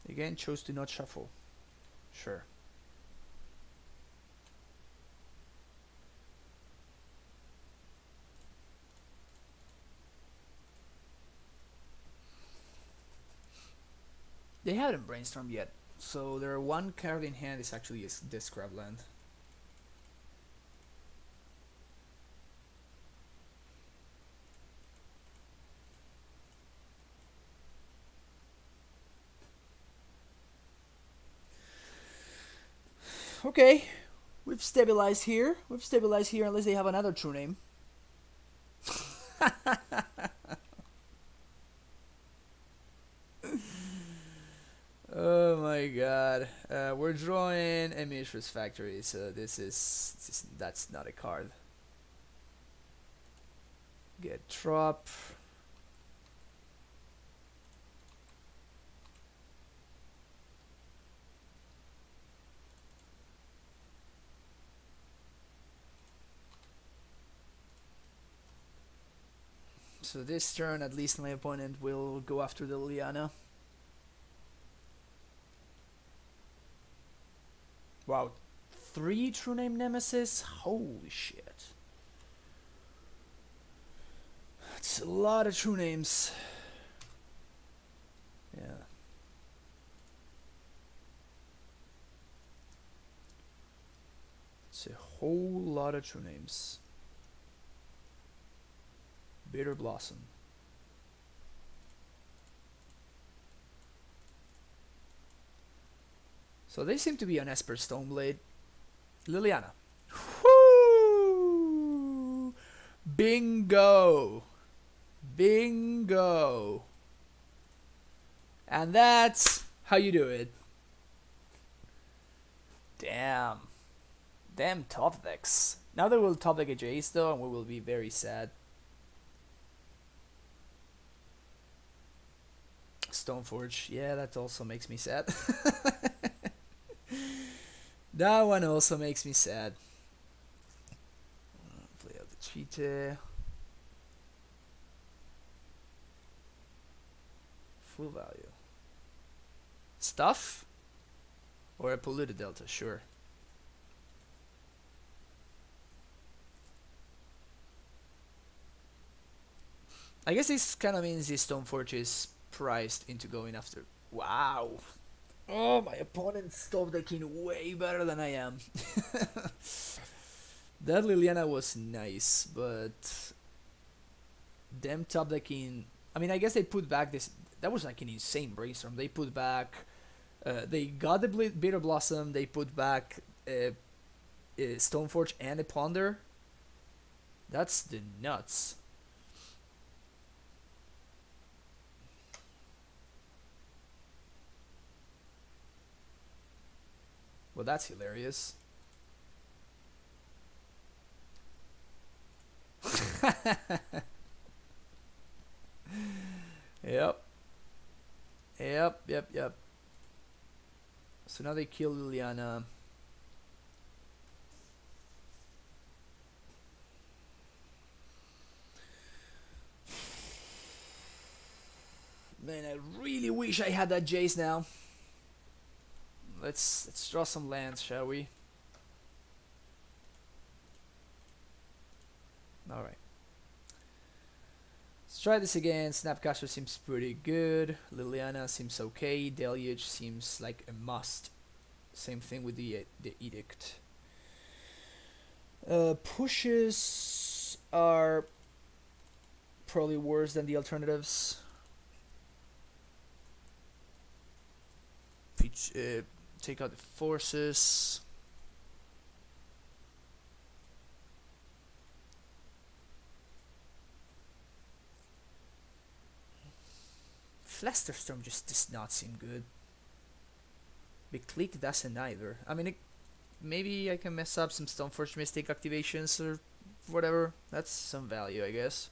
Again, chose to not shuffle. Sure. They haven't brainstormed yet, so their one card in hand is actually this Crabland. Okay, we've stabilized here. We've stabilized here unless they have another true name. Oh my god. We're drawing a Mishra's Factory, so that's not a card. Get drop. So this turn, at least my opponent will go after the Liliana. Wow, 3 true name Nemesis? Holy shit. That's a lot of true names. Yeah. It's a whole lot of true names. Bitter Blossom. So they seem to be on Esper Stoneblade. Liliana. Woo! Bingo! Bingo! And that's how you do it. Damn. Damn top decks. Now they will top deck a Jace though, and we will be very sad. Stoneforge. Yeah, that also makes me sad. That one also makes me sad. Play out the cheetah. Full value. Stuff? Or a polluted delta, sure. I guess this kind of means this Stoneforge is priced into going after. Wow. Oh, my opponent's top decking way better than I am. That Liliana was nice, but them top decking. I mean, I guess they put back this. That was like an insane brainstorm. They put back. They got the Bitter Blossom. They put back Stoneforge and a Ponder. That's the nuts. Well, that's hilarious. Yep. Yep. So now they kill Liliana. Man, I really wish I had that Jace now. Let's draw some lands, shall we? Alright. Let's try this again. Snapcaster seems pretty good. Liliana seems okay. Deluge seems like a must. Same thing with the Edict. Pushes are probably worse than the alternatives. Take out the forces. Flusterstorm just does not seem good. Big Click doesn't either. I mean, maybe I can mess up some Stoneforge Mystic activations or whatever. That's some value, I guess.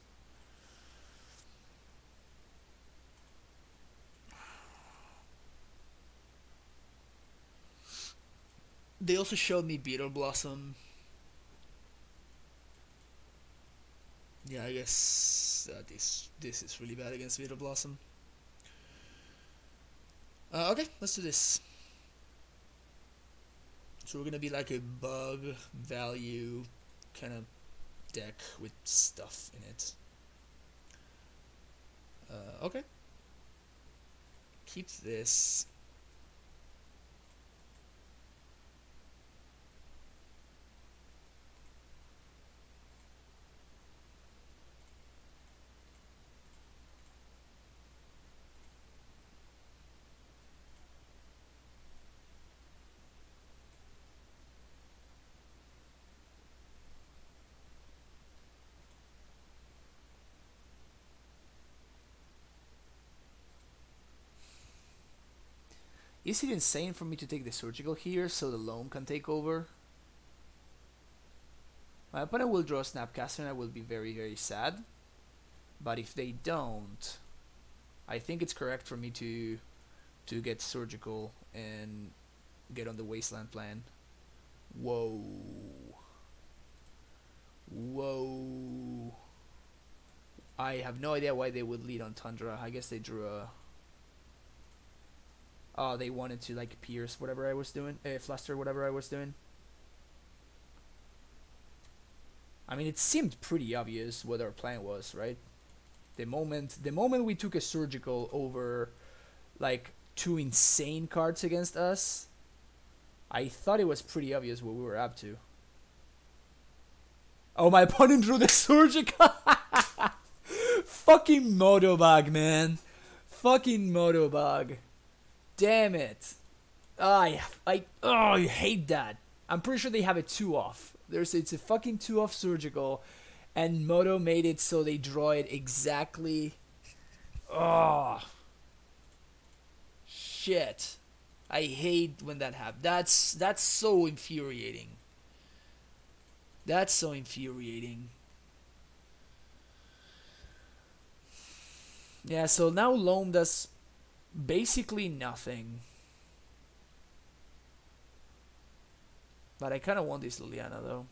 They also showed me Bitter Blossom. Yeah, I guess this is really bad against Bitter Blossom. Okay, let's do this. So we're gonna be like a bug value kind of deck with stuff in it. Okay. Keep this. Is it insane for me to take the surgical here so the loam can take over? My opponent will draw Snapcaster and I will be very, very sad. But if they don't, I think it's correct for me to get surgical and get on the Wasteland plan. Whoa. Whoa. I have no idea why they would lead on Tundra. I guess they drew a... Oh, they wanted to like pierce whatever I was doing, fluster whatever I was doing. I mean, it seemed pretty obvious what our plan was, right? The moment we took a surgical over like 2 insane cards against us, I thought it was pretty obvious what we were up to. Oh, my opponent drew the surgical. Fucking Motobug, man. Fucking Motobug. Damn it. I hate that. I'm pretty sure they have a 2 off. It's a fucking 2 off surgical, and Moto made it so they draw it exactly. Oh, shit. I hate when that happens. That's so infuriating. That's so infuriating. Yeah, so now Loam does basically nothing. But I kind of want this Liliana though.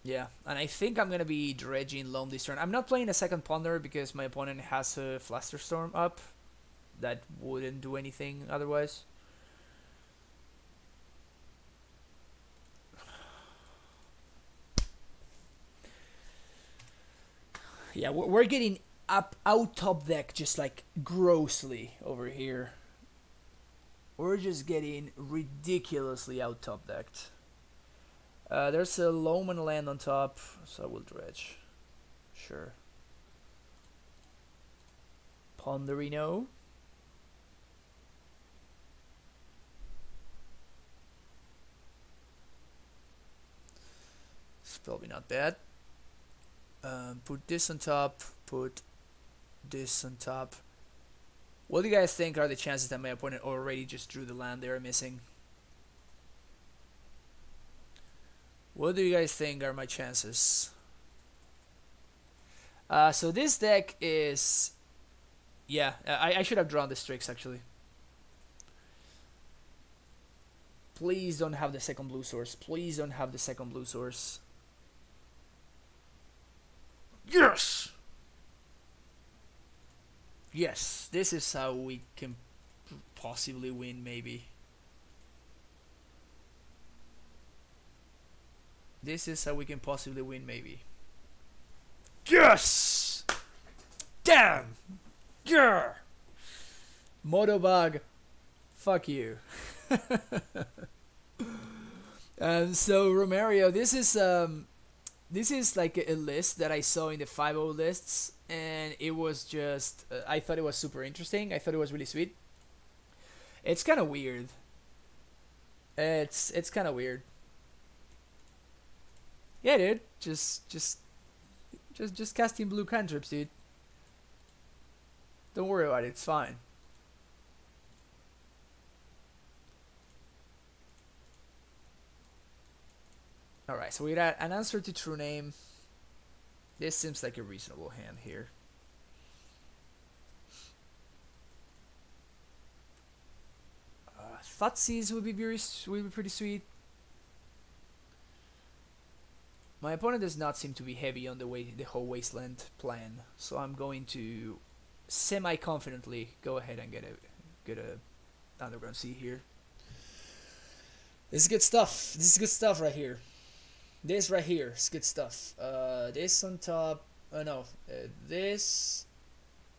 Yeah, and I think I'm gonna be dredging Loam this turn. I'm not playing a second Ponder because my opponent has a Flusterstorm up. That wouldn't do anything otherwise. Yeah, we're getting up out top deck just like grossly over here. We're just getting ridiculously out top decked. There's a Loam and land on top, so I will dredge. Sure. Ponderino. It's probably not bad. Put this on top. Put this on top. What do you guys think are the chances that my opponent already just drew the land they are missing? What do you guys think are my chances? So this deck is... Yeah, I should have drawn the Strix actually. Please don't have the second blue source. Please don't have the second blue source. Yes! Yes, this is how we can possibly win, maybe. This is how we can possibly win, maybe. Yes! Damn! Yeah! Motobug, fuck you. So Romario, this is like a list that I saw in the 5.0 lists, and it was just I thought it was super interesting. I thought it was really sweet. It's kind of weird. It's kind of weird. Yeah, dude. Just casting blue cantrips, dude. Don't worry about it. It's fine. Alright, so we got an answer to true name. This seems like a reasonable hand here. Thoughtseize would be pretty sweet. My opponent does not seem to be heavy on the whole wasteland plan, so I'm going to semi-confidently go ahead and get a underground sea here. This is good stuff. This is good stuff right here. This right here is good stuff. This on top. No. This.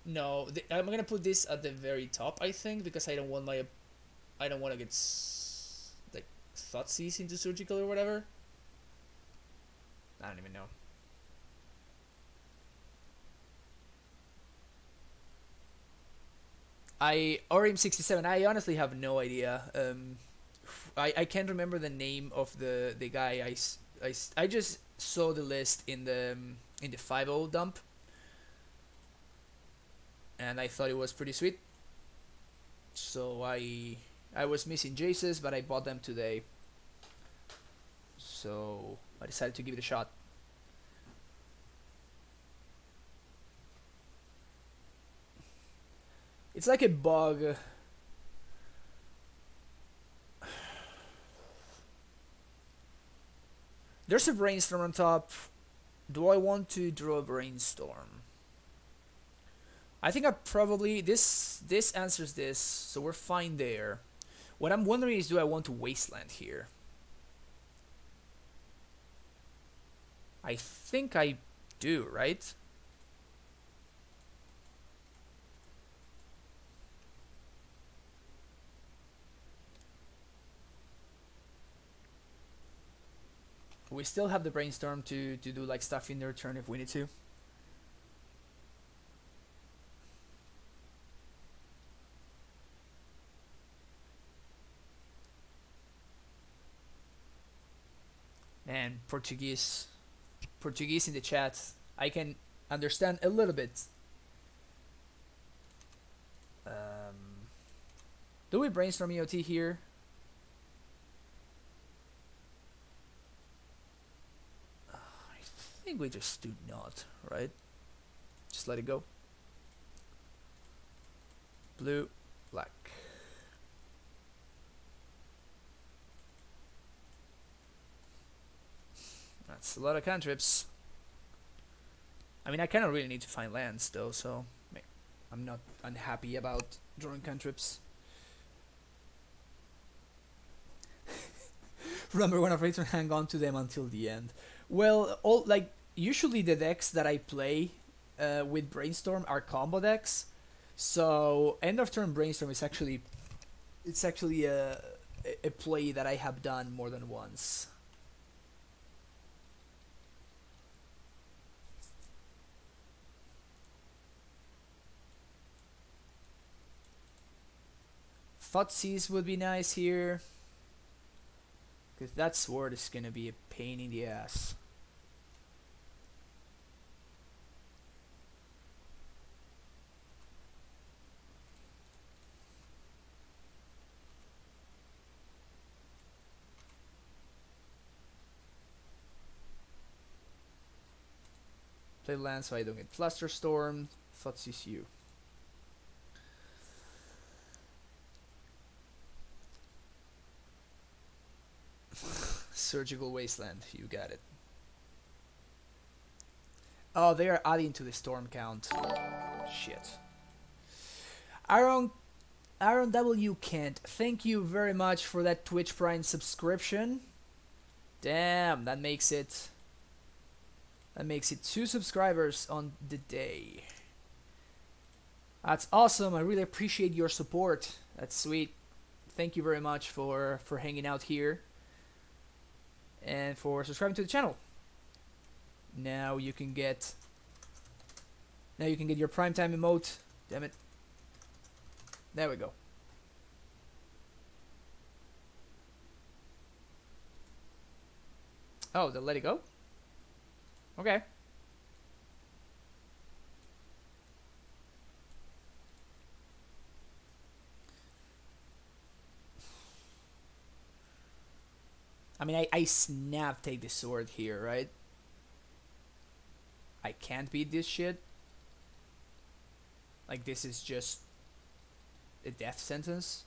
No. I'm gonna put this at the very top, I think, because I don't want my. I don't want to get like Thoughtseize into surgical or whatever. I don't even know. Orim67. I honestly have no idea. I can't remember the name of the guy. I just saw the list in the 5.0 dump, and I thought it was pretty sweet. So I was missing Jaces, but I bought them today. So I decided to give it a shot. It's like a bug. There's a brainstorm on top. Do I want to draw a brainstorm? I think I probably this answers this, so we're fine there. What I'm wondering is, do I want to wasteland here? I think I do, right? We still have the brainstorm to do like stuff in their turn if we need to. And Portuguese in the chat, I can understand a little bit. Do we brainstorm EOT here? I think we just do not, right? Just let it go. Blue, black. That's a lot of cantrips. I mean, I kind of really need to find lands though, so I'm not unhappy about drawing cantrips. Remember when afraid to hang on to them until the end. Well, usually the decks that I play with Brainstorm are combo decks, so end of turn Brainstorm is actually a play that I have done more than once. Thoughtseize would be nice here, because that sword is gonna be a pain in the ass. Play land so I don't get Flusterstorm. Thoughtseize you. Surgical Wasteland, you got it. Oh, they are adding to the storm count. Shit. Aaron W. Kent, thank you very much for that Twitch Prime subscription. Damn, that makes it 2 subscribers on the day. That's awesome. I really appreciate your support. That's sweet. Thank you very much for hanging out here and for subscribing to the channel. Now you can get your primetime emote. Damn it. There we go. Oh, they'll let it go? Okay. I mean, I snap take the sword here, right? I can't beat this shit. Like, this is just a death sentence.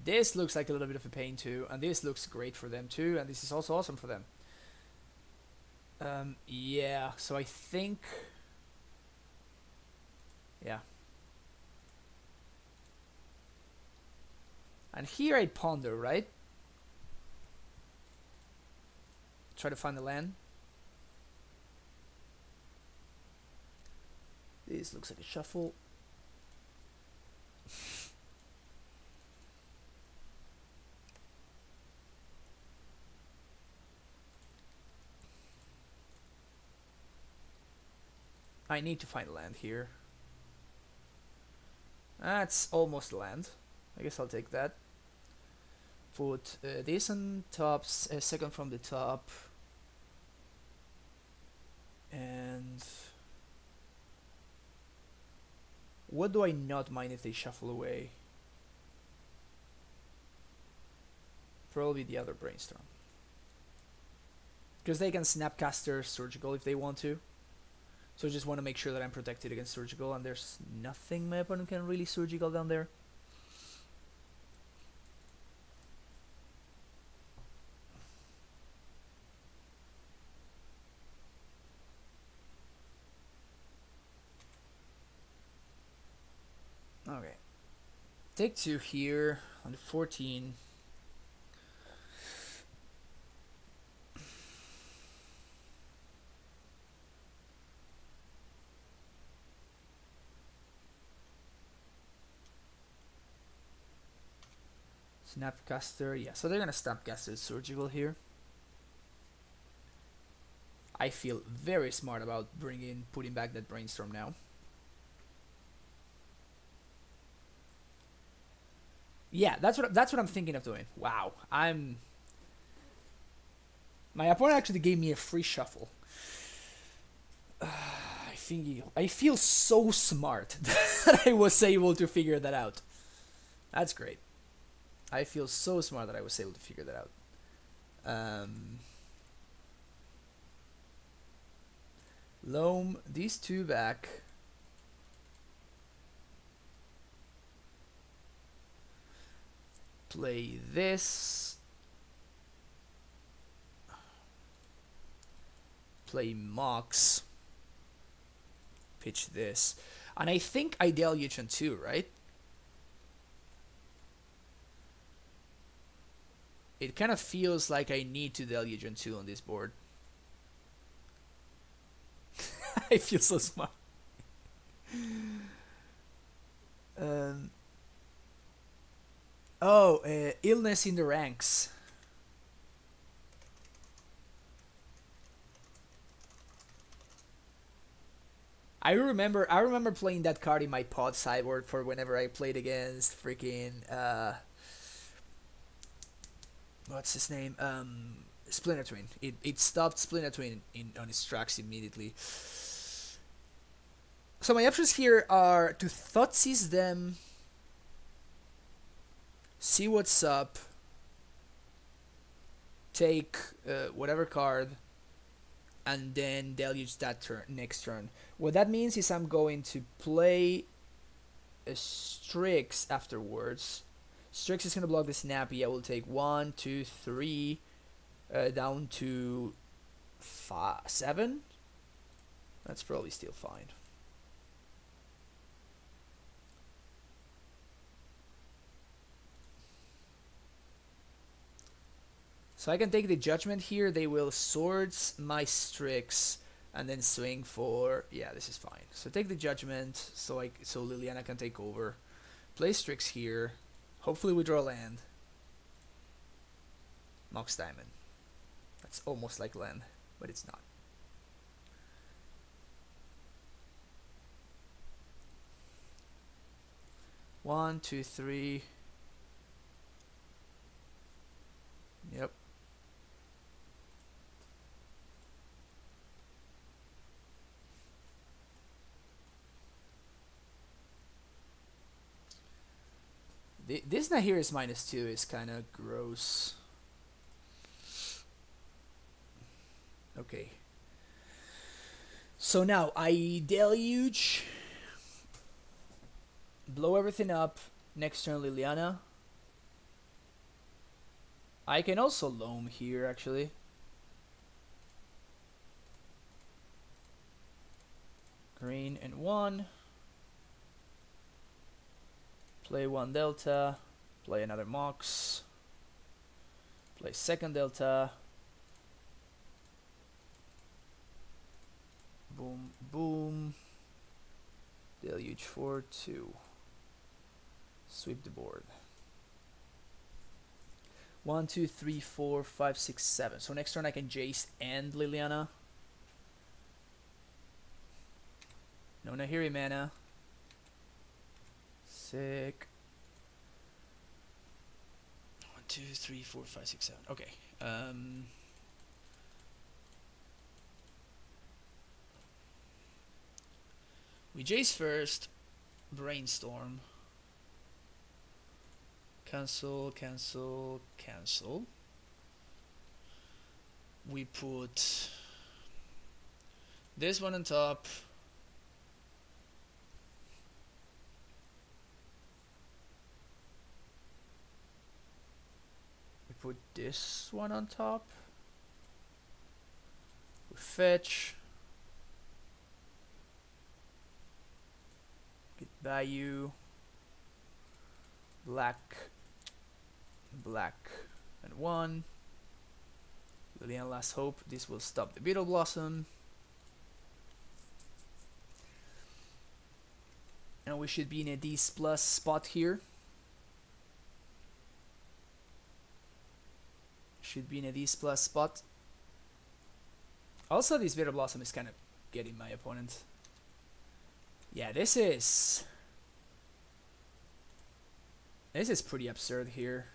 This looks like a little bit of a pain too, and this looks great for them too, and this is also awesome for them. Yeah, so I think... Yeah. And here I ponder, right? Try to find the land. This looks like a shuffle. I need to find land here. That's almost land. I guess I'll take that. Put this on top, second from the top. And what do I not mind if they shuffle away? Probably the other brainstorm. Because they can snapcaster surgical if they want to. So I just want to make sure that I'm protected against surgical, and there's nothing my opponent can really surgical down there. Okay. Take 2 here on the 14. Snapcaster, yeah, so they're gonna Snapcaster Surgical here. I feel very smart about putting back that Brainstorm now. Yeah, that's what I'm thinking of doing. Wow, my opponent actually gave me a free shuffle. I feel so smart that I was able to figure that out. That's great. I feel so smart that I was able to figure that out. Loam, these two back. Play this. Play Mox. Pitch this. And I think I Deluge on 2, right? It kind of feels like I need to Deluge on 2 on this board. I feel so smart. Illness in the ranks. I remember playing that card in my pod sideboard for whenever I played against freaking what's his name? Splinter Twin. It stopped Splinter Twin on his tracks immediately. So my options here are to Thoughtseize them, see what's up, take whatever card, and then Deluge that next turn. What that means is I'm going to play a Strix afterwards. Strix is going to block the Snappy. I will take 1, 2, 3, down to 7. That's probably still fine. So I can take the Judgment here. They will Swords my Strix and then swing for, yeah, this is fine. So take the Judgment so Liliana can take over. Play Strix here. Hopefully we draw land. Mox Diamond. That's almost like land, but it's not. One, two, three. Yep. This Nahir is -2 is kind of gross. Okay. So now I Deluge, blow everything up. Next turn Liliana. I can also Loam here actually. Green and 1. Play 1 Delta, play another Mox, play second Delta, boom, boom, Deluge for 2, sweep the board. 1, 2, 3, 4, 5, 6, 7. So next turn I can Jace and Liliana. No Nahiri mana. Sick. 1, 2, 3, 4, 5, 6, 7. Okay. We Jace first. Brainstorm. Cancel, cancel, cancel. We put this one on top. Put this one on top. We fetch. Get Bayou. Black. Black and 1. Liliana Last Hope. This will stop the Beetle Blossom. And we should be in a D+ spot here. should be in a D+ spot. Also, this Bitter Blossom is kind of getting my opponent. Yeah, this is pretty absurd here.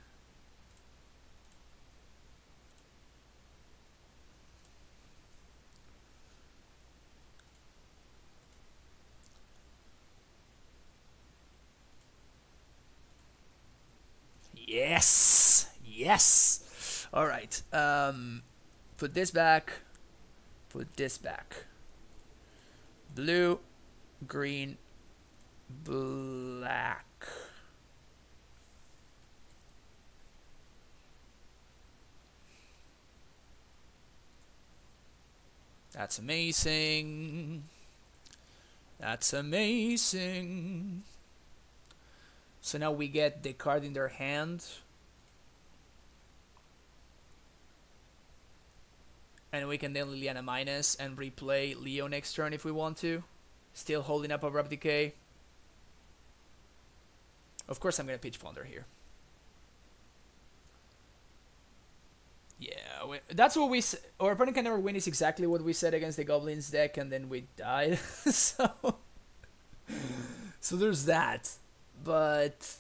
Yes! Yes! Alright. Put this back. Put this back. Blue, green, black. That's amazing. That's amazing. So now we get the card in their hand. And we can then Liliana minus and replay Leo next turn if we want to. Still holding up Abrupt Decay. Of course I'm going to pitch Ponder here. Yeah, that's what we... Our opponent can never win is exactly what we said against the Goblins deck, and then we died. So there's that. But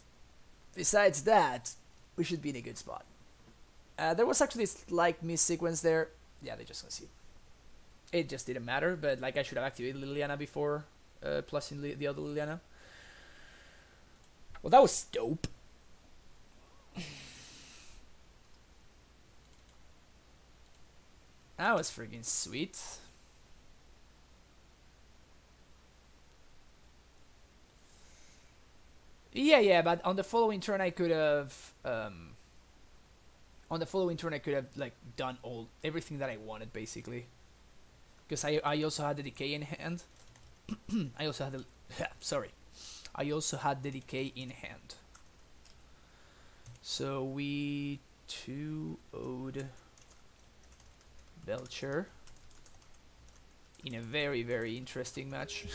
besides that, we should be in a good spot. There was actually a slight miss sequence there. Yeah, they just concede. It just didn't matter, but like I should have activated Liliana before plusing the other Liliana. Well, that was dope. That was freaking sweet. Yeah, but on the following turn I could have like done everything that I wanted basically. Because I also had the decay in hand. I also had the I also had the decay in hand. So we 2-0'd Belcher in a very, very interesting match.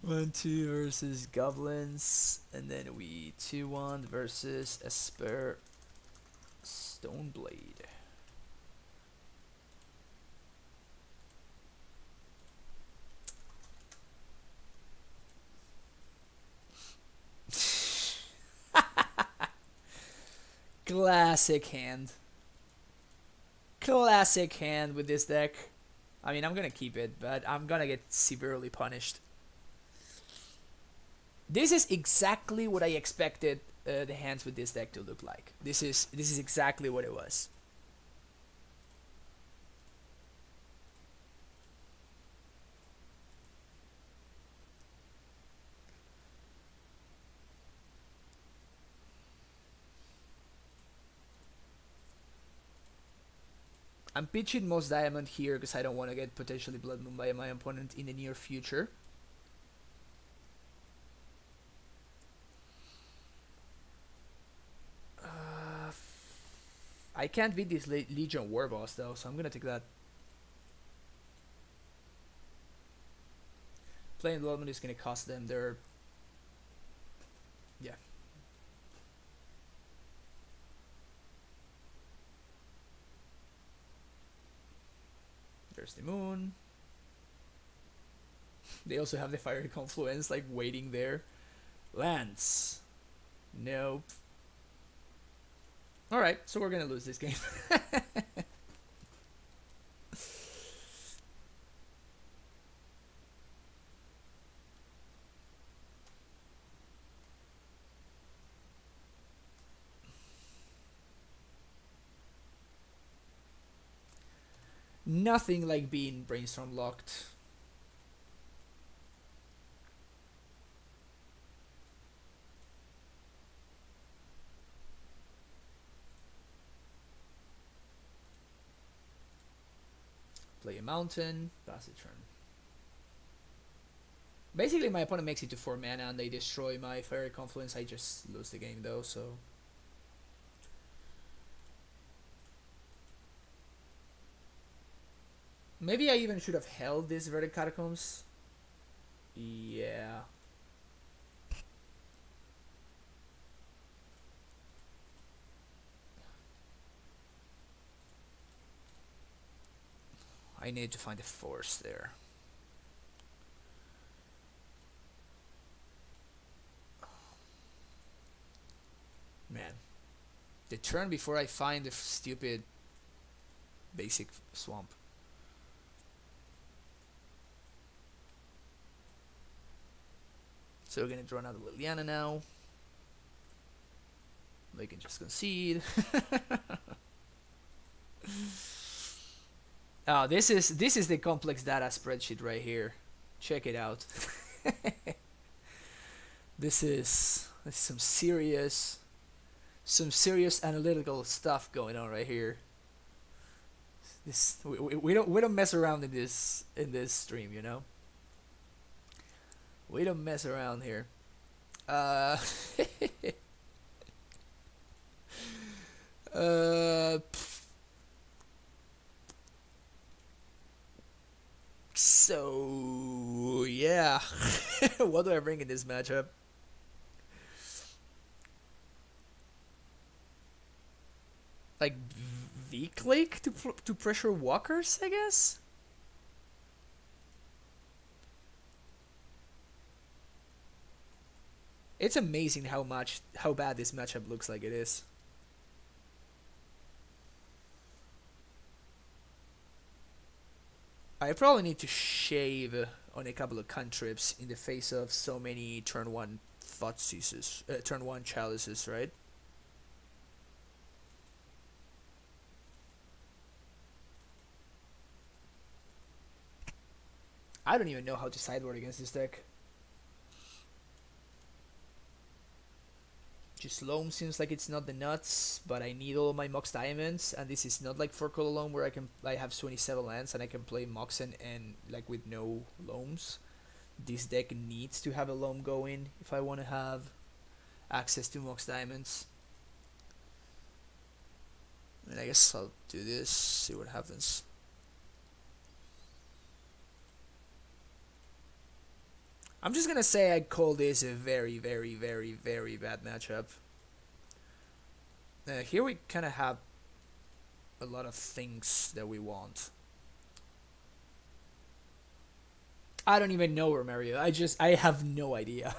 1-2 versus Goblins, and then we 2-1 versus Esper Stoneblade. Classic hand. Classic hand with this deck. I mean, I'm gonna keep it, but I'm gonna get severely punished. This is exactly what I expected the hands with this deck to look like. This is exactly what it was. I'm pitching most diamond here because I don't want to get potentially Blood Moon by my opponent in the near future. I can't beat this Legion War Boss though, so I'm gonna take that. Playing Blood Moon is gonna cost them their... Yeah. There's the moon. They also have the Fiery Confluence like waiting there. Lance. Nope. Alright, so we're gonna lose this game. Nothing like being brainstorm locked. Play a mountain, pass the turn. Basically my opponent makes it to 4 mana and they destroy my Fiery Confluence. I just lose the game though, so... Maybe I even should have held this Verdant Catacombs. Yeah. I need to find a force there. Man. The turn before I find the stupid basic swamp. So we're gonna draw another Liliana now. They can just concede. Oh, this is the complex data spreadsheet right here. Check it out. This is some serious analytical stuff going on right here. This we don't mess around in this stream, you know. We don't mess around here. So yeah, what do I bring in this matchup? Like V-click to pressure walkers, I guess. It's amazing how bad this matchup looks like it is. I probably need to shave on a couple of cantrips in the face of so many turn 1 turn 1 chalices, right? I don't even know how to sideboard against this deck. Just Loam seems like it's not the nuts, but I need all my Mox Diamonds, and this is not like 4-color Loam where I have 27 lands and I can play Mox and like with no Loams. This deck needs to have a Loam going if I want to have access to Mox Diamonds. And I guess I'll do this, see what happens. I'm just gonna say I call this a very, very, very, very bad matchup. Here we kind of have a lot of things that we want. I don't even know Romario. I have no idea.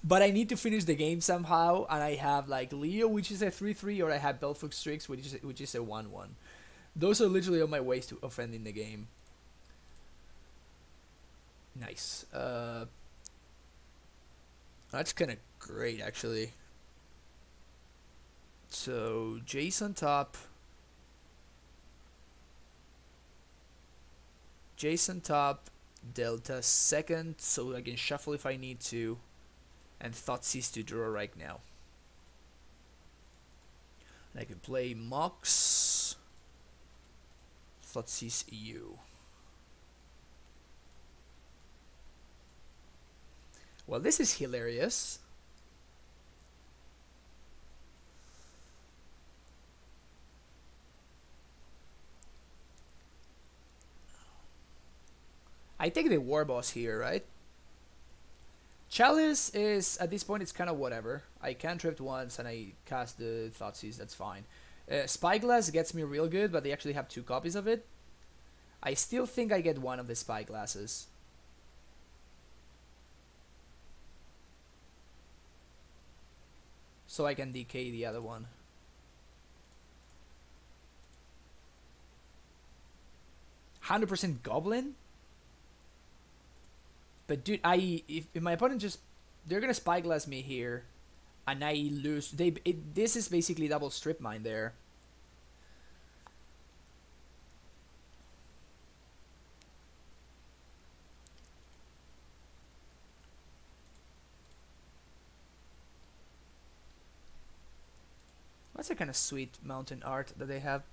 But I need to finish the game somehow, and I have like Leo, which is a 3/3, or I have Belcher Strix, which is a 1/1. Those are literally all my ways to offend in the game. Nice. That's kind of great, actually. So, Jace on top. Jace on top. Delta second, so I can shuffle if I need to. And Thoughtseize to draw right now. And I can play Mox. Thoughtseize EU. Well, this is hilarious. I take the War Boss here, right? Chalice is, at this point, it's kind of whatever. I cantripped once and I cast the Thoughtseize, that's fine. Spyglass gets me real good, but they actually have 2 copies of it. I still think I get one of the Spyglasses. So I can decay the other one. "100% Goblin?" But dude, if my opponent they're gonna Spyglass me here, and I lose. This is basically double strip mine there. That's a kind of sweet mountain art that they have.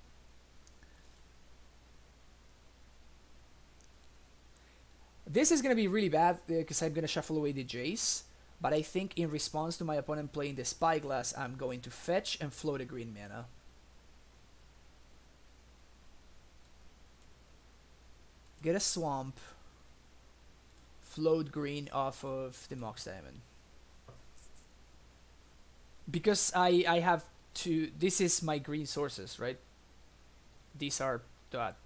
This is going to be really bad because I'm going to shuffle away the Jace. But I think in response to my opponent playing the Spyglass, I'm going to fetch and float a green mana. Get a swamp. Float green off of the Mox Diamond. Because I have to... This is my green sources, right? These are that.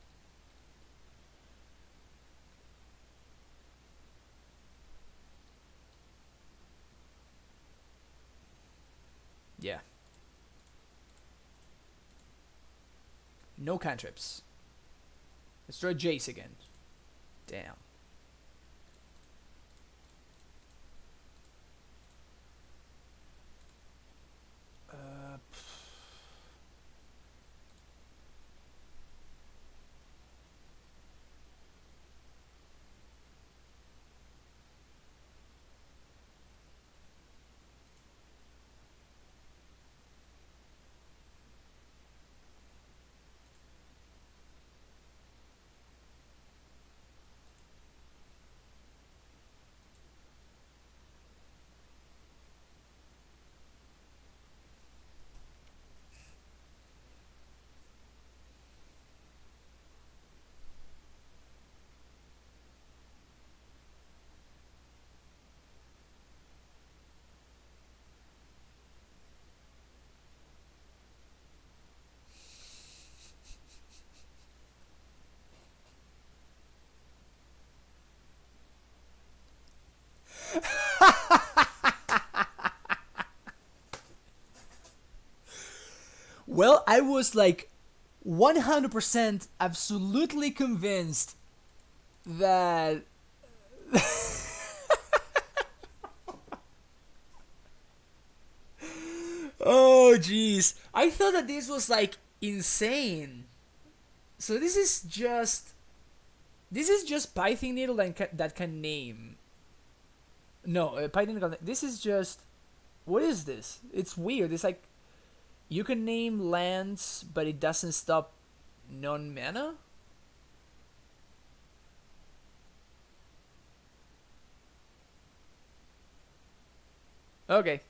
Yeah. No cantrips. Let's try Jace again. Damn. Uh, well, I was like 100% absolutely convinced that. Oh, jeez. I thought that this was like insane. So this is just. This is just Python Needle that can name. No, Python Needle. This is just. What is this? It's weird. It's like. You can name lands, but it doesn't stop non mana? Okay.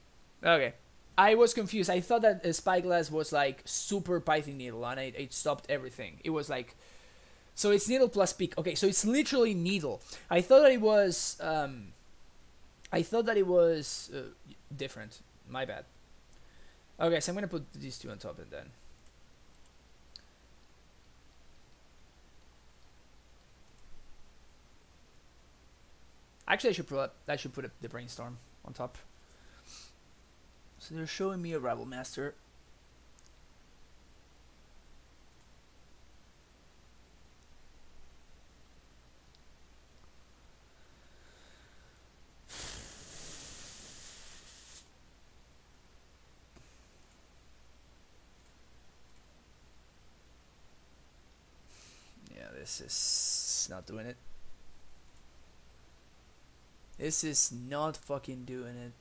Okay. I was confused. I thought that Spyglass was like super Python Needle and it stopped everything. It was like. So it's Needle plus Peak. Okay, so it's literally Needle. I thought that it was. I thought that it was different. My bad. Okay, so I'm gonna put these two on top and then. Actually, I should put the Brainstorm on top. So they're showing me a Rabble Master. Yeah, this is not doing it. This is not fucking doing it.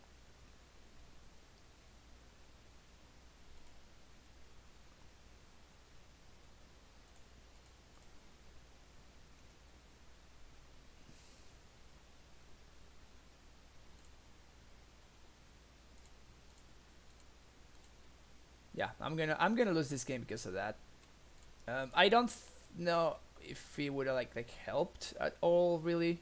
Yeah, I'm gonna lose this game because of that. I don't know if it would have like helped at all, really.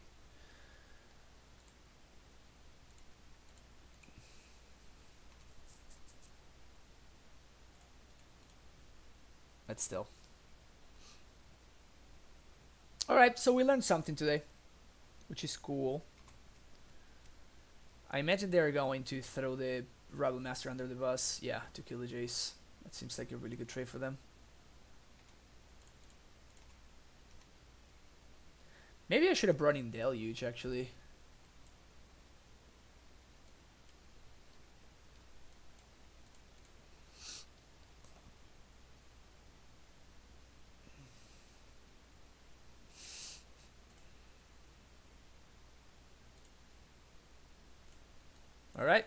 But still. Alright, so we learned something today, which is cool. I imagine they're going to throw the Rabble Master under the bus, yeah, to kill the Jace. That seems like a really good trade for them. Maybe I should have brought in Deluge, actually. Alright.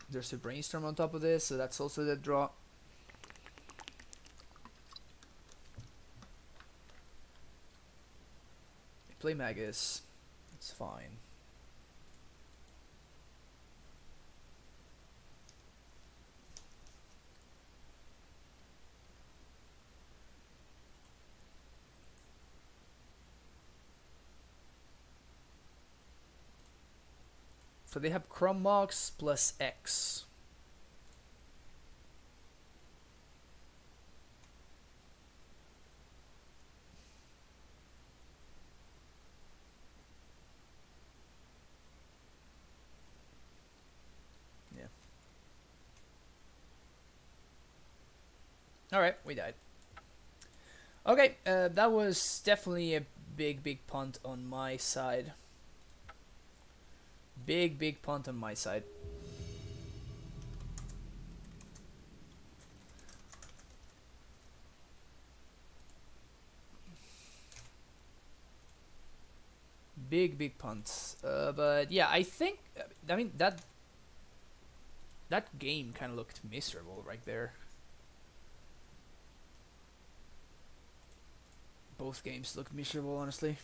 There's a Brainstorm on top of this, so that's also the draw. Play Magus. It's fine. So they have Chrome Mox plus X. Alright, we died. Okay, that was definitely a big punt on my side. Big punt on my side. Big punts. But yeah, I think, I mean, that game kind of looked miserable right there. Both games looked miserable, honestly.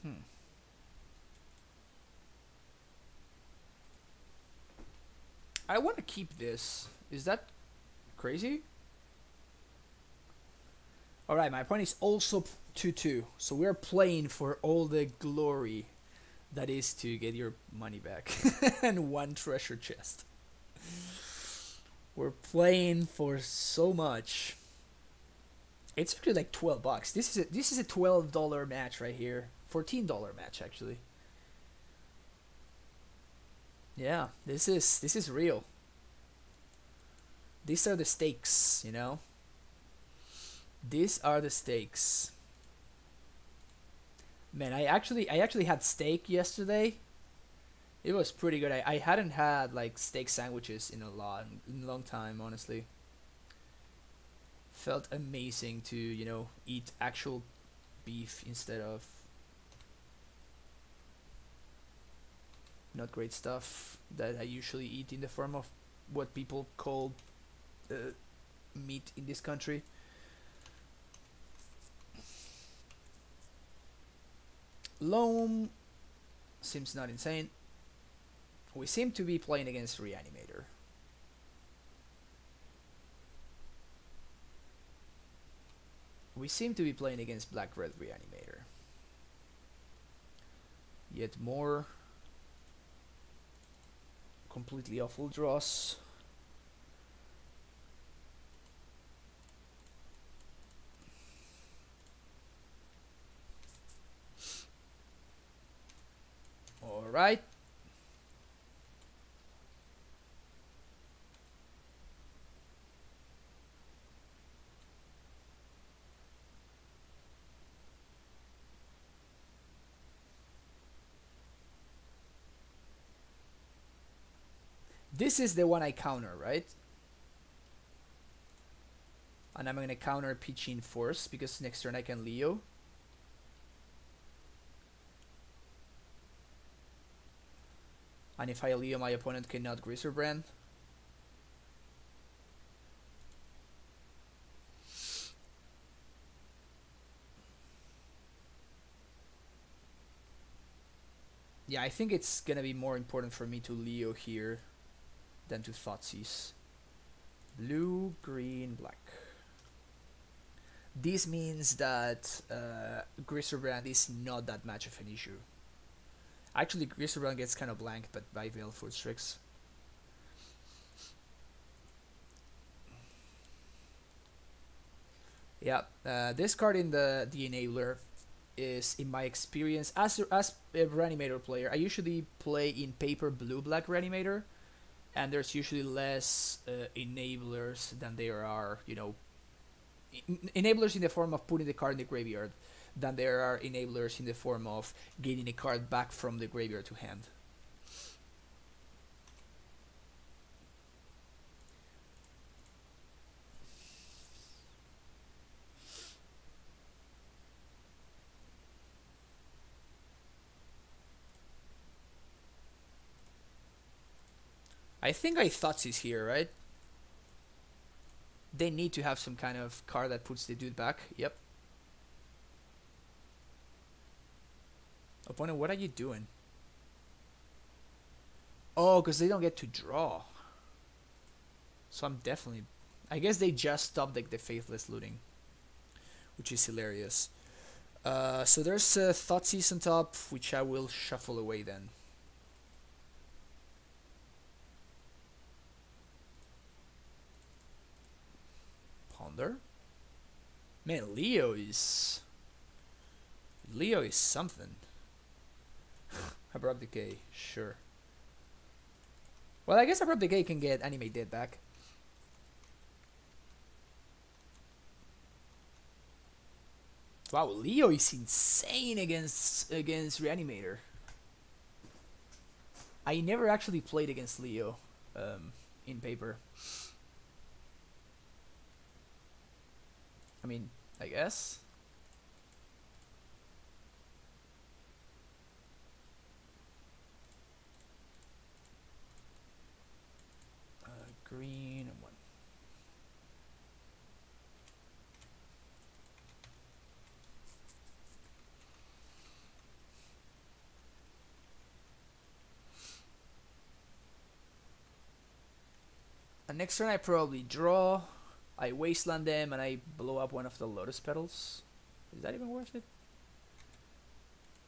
Hmm. I want to keep this. Is that crazy? Alright, my point is also 2-2. So we're playing for all the glory that is to get your money back. And one treasure chest. We're playing for so much. It's actually like $12. This is a $12 match right here. $14 match actually. Yeah, this is real. These are the stakes, you know? These are the stakes. Man, I actually had steak yesterday. It was pretty good. I hadn't had like steak sandwiches in a long time, honestly. Felt amazing to, you know, eat actual beef instead of not great stuff that I usually eat in the form of what people call meat in this country. Loam seems not insane. We seem to be playing against Reanimator. We seem to be playing against Black-Red Reanimator. Yet more completely awful draws. Alright. This is the one I counter, right? And I'm gonna counter Pitching Force because next turn I can Leo. And if I Leo, my opponent cannot Grisserbrand. Yeah, I think it's gonna be more important for me to Leo here than to Thoughtseize. Blue, green, black. This means that Grisserbrand is not that much of an issue. Actually, Grisserbrand gets kind of blanked but by Veilfoot Strix. Yeah, this card in the Enabler is, in my experience, as a Reanimator player, I usually play in paper blue-black Reanimator, and there's usually less enablers than there are, you know, enablers in the form of putting the card in the graveyard than there are enablers in the form of getting a card back from the graveyard to hand. I think I Thoughtseize here, right? They need to have some kind of card that puts the dude back. Yep. Opponent, what are you doing? Oh, because they don't get to draw. So I'm definitely... I guess they just stopped like the Faithless looting, which is hilarious. So there's Thoughtseize on top, which I will shuffle away then. Ponder? Man, Leo is something. Abrupt Decay, sure. Well, I guess Abrupt Decay can get Animate Dead back. Wow, Leo is insane against Reanimator. I never actually played against Leo in paper. I mean, I guess. Green and 1. And next turn I probably draw, I wasteland them, and I blow up one of the Lotus Petals. Is that even worth it?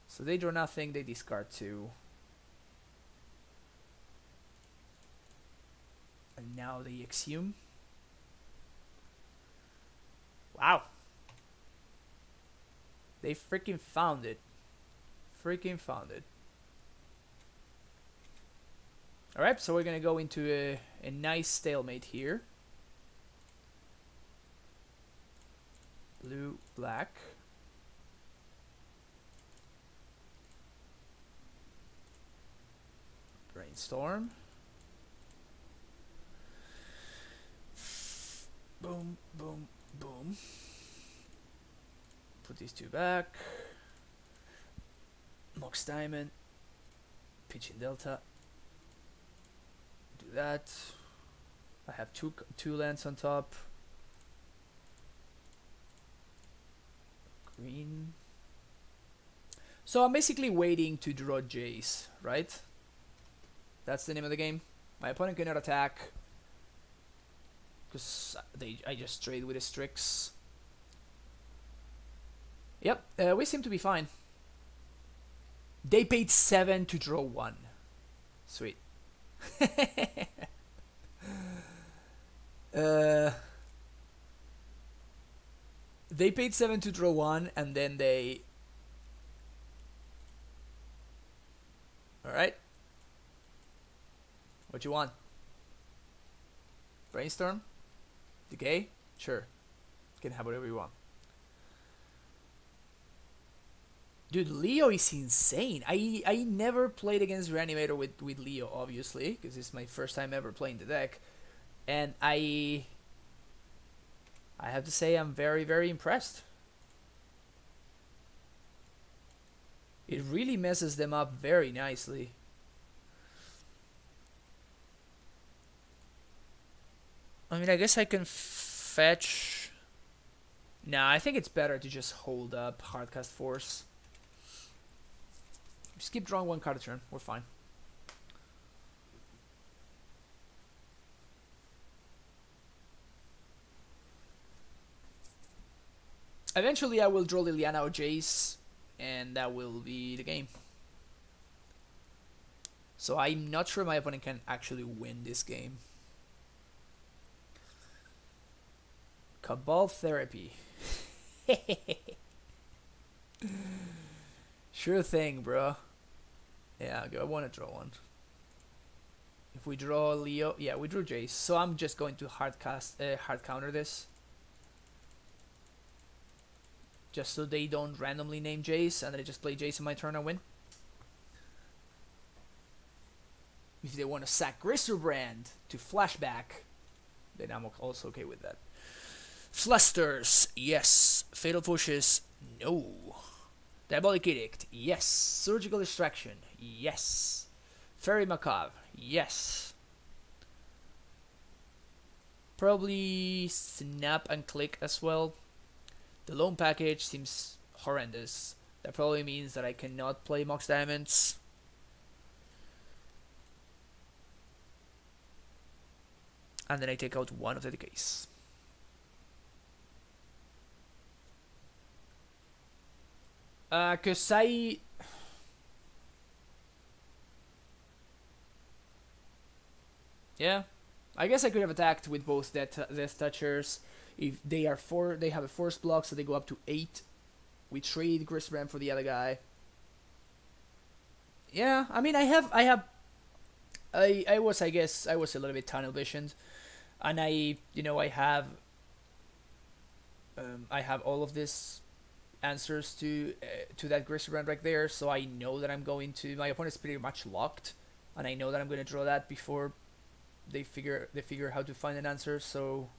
So they draw nothing, they discard 2. And now they exhume. Wow. They freaking found it. Freaking found it. Alright, so we're gonna go into a nice stalemate here. Blue, black. Brainstorm. Boom, boom, boom. Put these 2 back. Mox Diamond. Pitch in Delta. Do that. I have two lands on top. Green. So I'm basically waiting to draw Jace, right? That's the name of the game. My opponent cannot attack because I just trade with a Strix. Yep, we seem to be fine. They paid 7 to draw 1. Sweet. They paid 7 to draw 1, and then they... Alright. What you want? Brainstorm? Decay? Sure. You can have whatever you want. Dude, Leo is insane. I never played against Reanimator with Leo, obviously, because it's my first time ever playing the deck. And I have to say I'm very, very impressed. It really messes them up very nicely. I mean, I guess I can fetch... Nah, I think it's better to just hold up Hardcast Force. Just keep drawing 1 card a turn. We're fine. Eventually I will draw Liliana or Jace, and that will be the game. So I'm not sure my opponent can actually win this game. Cabal Therapy. Sure thing, bro. Yeah, I want to draw 1. If we draw Leo, yeah, we drew Jace. So I'm just going to hard counter this. Just so they don't randomly name Jace, and then I just play Jace in my turn and win. If they want to sack Gristerbrand to flashback, then I'm also okay with that. Flusters, yes. Fatal Pushes, no. Diabolic Edict, yes. Surgical Distraction, yes. Fairy Macabre, yes. Probably Snap and Click as well. The Loam package seems horrendous. That probably means that I cannot play Mox Diamonds. And then I take out 1 of the decays. Cause yeah, I guess I could have attacked with both Death Touchers. If they are they have a force block, so they go up to 8. We trade Gristerbrand for the other guy. Yeah, I mean, I was, I guess, I was a little bit tunnel visioned, and I have all of this answers to that Grisserand right there, so I know that I'm going to, my opponent's pretty much locked, and I know that I'm going to draw that before they figure how to find an answer. So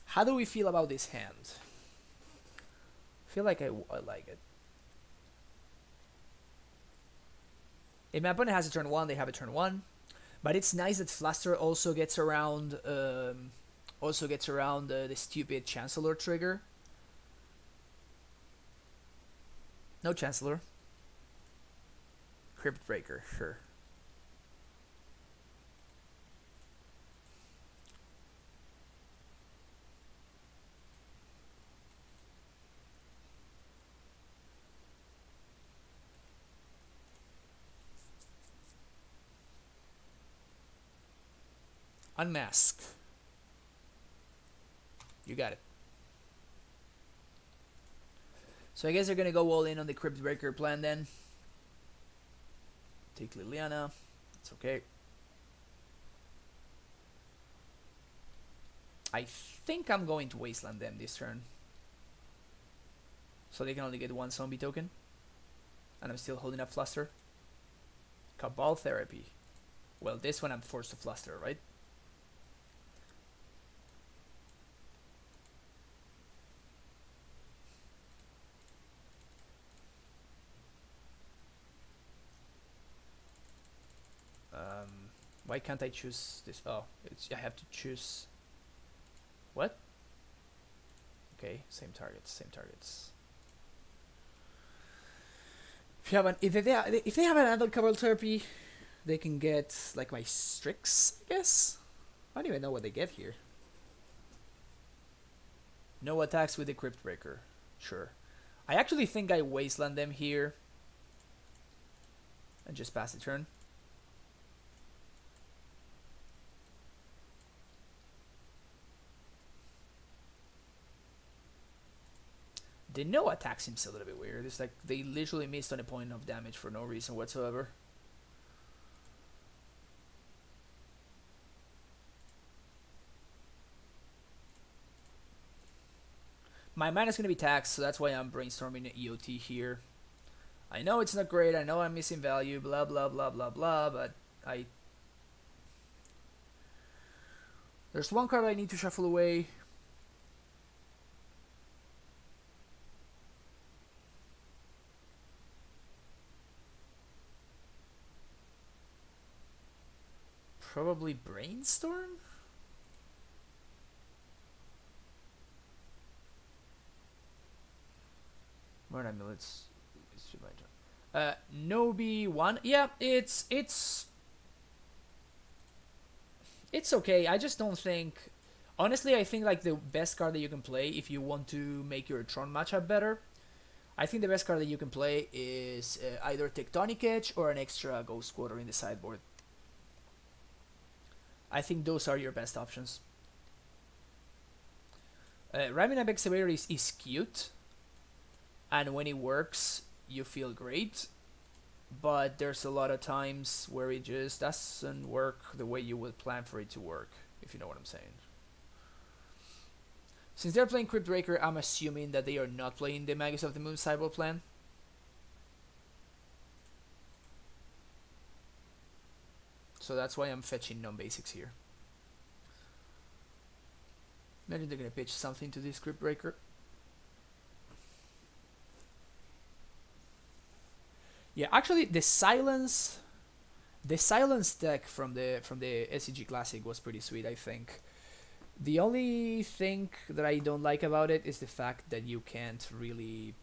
how do we feel about this hand? I feel like I like it. If my opponent has a turn 1, they have a turn 1. But it's nice that Fluster also gets around the stupid Chancellor trigger. No Chancellor. Crypt Breaker, sure. Unmask. You got it. So I guess they're gonna go all in on the Crypt Breaker plan then. Take Liliana. It's okay. I think I'm going to Wasteland them this turn. So they can only get one zombie token. And I'm still holding up Fluster. Cabal Therapy. Well, this one I'm forced to Fluster, right? Why can't I choose this? Oh, I have to choose. What? Okay, same targets, same targets. If they have an adult Cabal Therapy, they can get like my Strix, I guess. I don't even know what they get here. No attacks with the Crypt Breaker. Sure. I actually think I Wasteland them here. And just pass the turn. The no attack seems a little bit weird. It's like they literally missed on a point of damage for no reason whatsoever. My mana's gonna be taxed, so that's why I'm brainstorming an EOT here. I know it's not great, I know I'm missing value, blah blah blah blah blah, but there's one card I need to shuffle away. Probably Brainstorm? More Amulets. Nobi 1. Yeah, it's okay. I just don't think... Honestly, I think like the best card that you can play if you want to make your Tron matchup better, I think the best card that you can play is either Tectonic Edge or an extra Ghost Quarter in the sideboard. I think those are your best options. Reanimator Excavator is cute, and when it works, you feel great. But there's a lot of times where it just doesn't work the way you would plan for it to work, if you know what I'm saying. Since they're playing Crypt Breaker, I'm assuming that they are not playing the Magus of the Moon sideboard plan. So that's why I'm fetching non-basics here. Imagine they're gonna pitch something to this Crypt Breaker. Yeah, actually, the silence deck from the SCG Classic was pretty sweet, I think. The only thing that I don't like about it is the fact that you can't really...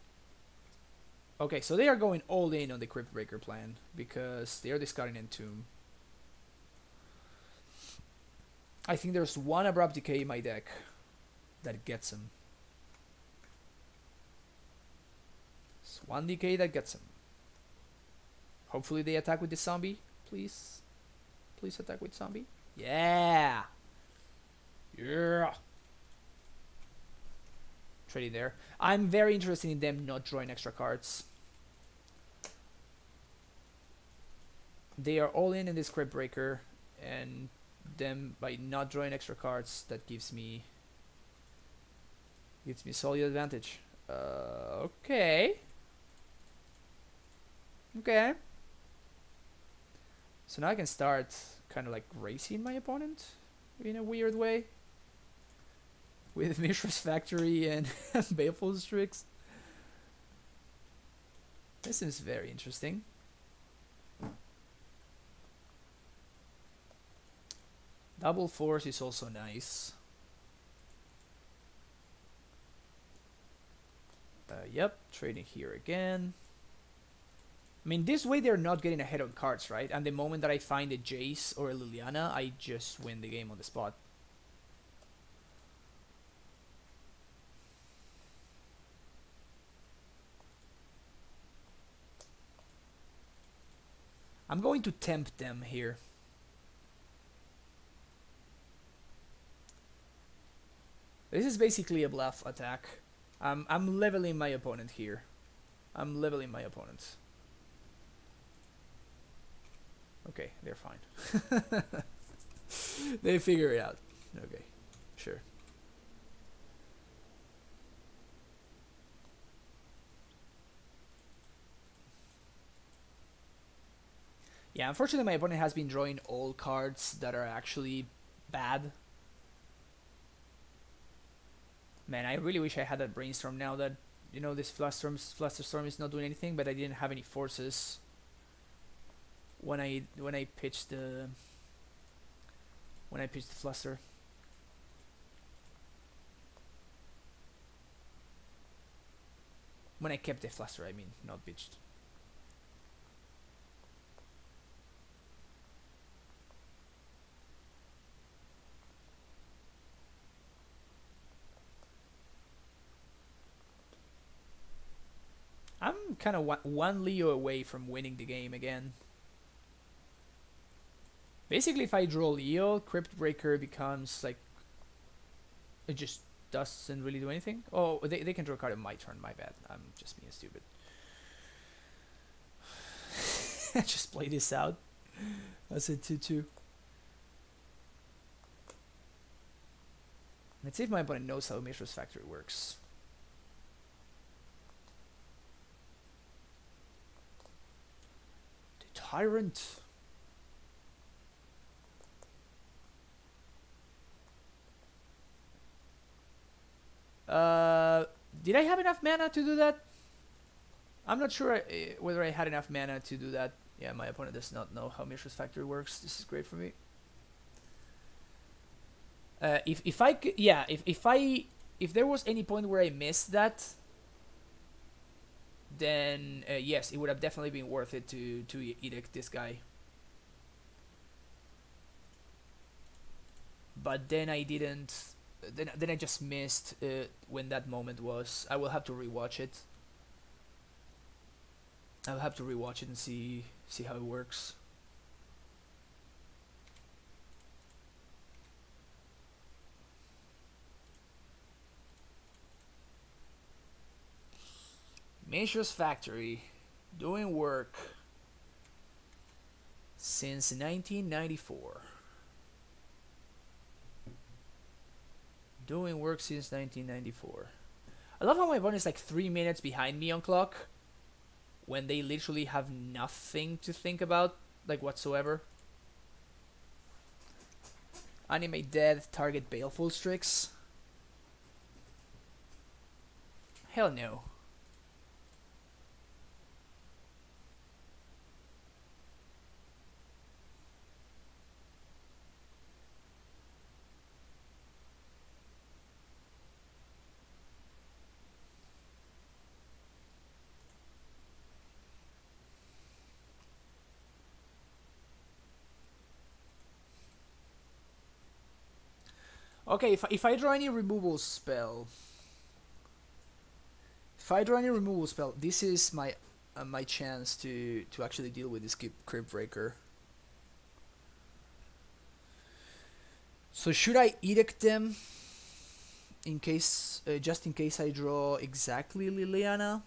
Okay, so they are going all in on the Crypt Breaker plan because they are discarding Entomb. I think there's one Abrupt Decay in my deck that gets him. It's one Decay that gets him. Hopefully they attack with the zombie, please. Please attack with zombie. Yeah! Yeah. Trading there. I'm very interested in them not drawing extra cards. They are all in this Crypt Breaker, and them by not drawing extra cards, that gives me solid advantage. Okay. Okay. So now I can start kind of like racing my opponent in a weird way with Mishra's Factory and Baleful Strix. This seems very interesting. Double Force is also nice. Yep, trading here again. I mean, this way they're not getting ahead on cards, right? And the moment that I find a Jace or a Liliana, I just win the game on the spot. I'm going to tempt them here. This is basically a bluff attack. I'm leveling my opponent here. I'm leveling my opponent. Okay, they're fine. They figure it out. Okay, sure. Yeah, unfortunately my opponent has been drawing all cards that are actually bad. Man, I really wish I had that Brainstorm now that, you know, this Flusterstorm is not doing anything, but I didn't have any forces when I pitched the Fluster. When I kept the Fluster, I mean, not pitched. I'm kind of one Leo away from winning the game again. Basically, if I draw Leo, Crypt Breaker becomes like... It just doesn't really do anything. Oh, they can draw a card on my turn, my bad. I'm just being stupid. Just play this out. That's a 2-2. Let's see if my opponent knows how Mishra's Factory works. The Tyrant. Did I have enough mana to do that? I'm not sure whether I had enough mana to do that. Yeah, my opponent does not know how Mishra's Factory works. This is great for me. If there was any point where I missed that, then yes, it would have definitely been worth it to edict this guy. But then I didn't. Then I just missed when that moment was. I will have to rewatch it. I'll have to rewatch it and see how it works. Mishra's Factory, doing work since 1994. Doing work since 1994. I love how my opponent is like 3 minutes behind me on clock when they literally have nothing to think about, like whatsoever. Animate dead, target Baleful Strix. Hell no. Okay, if I draw any removal spell, this is my my chance to actually deal with this Crypt Breaker. So should I edict them in case, just in case I draw exactly Liliana?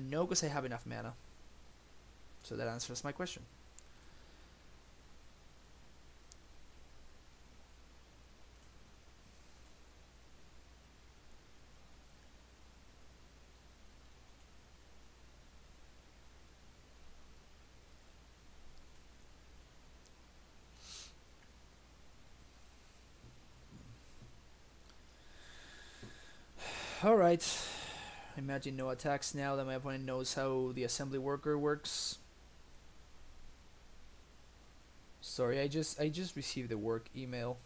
No, because I have enough mana. So that answers my question. Alright. Imagine no attacks now that my opponent knows how the assembly worker works. Sorry, I just received a work email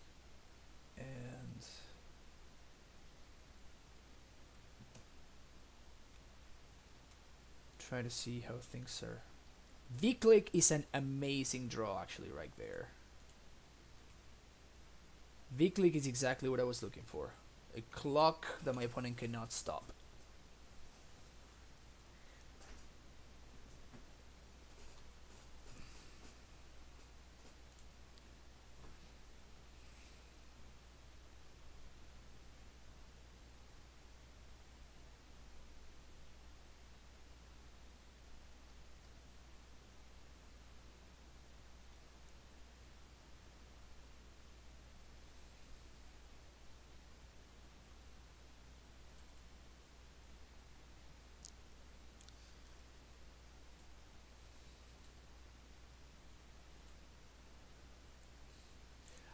and try to see how things are. V-click is an amazing draw actually right there. V-click is exactly what I was looking for. A clock that my opponent cannot stop.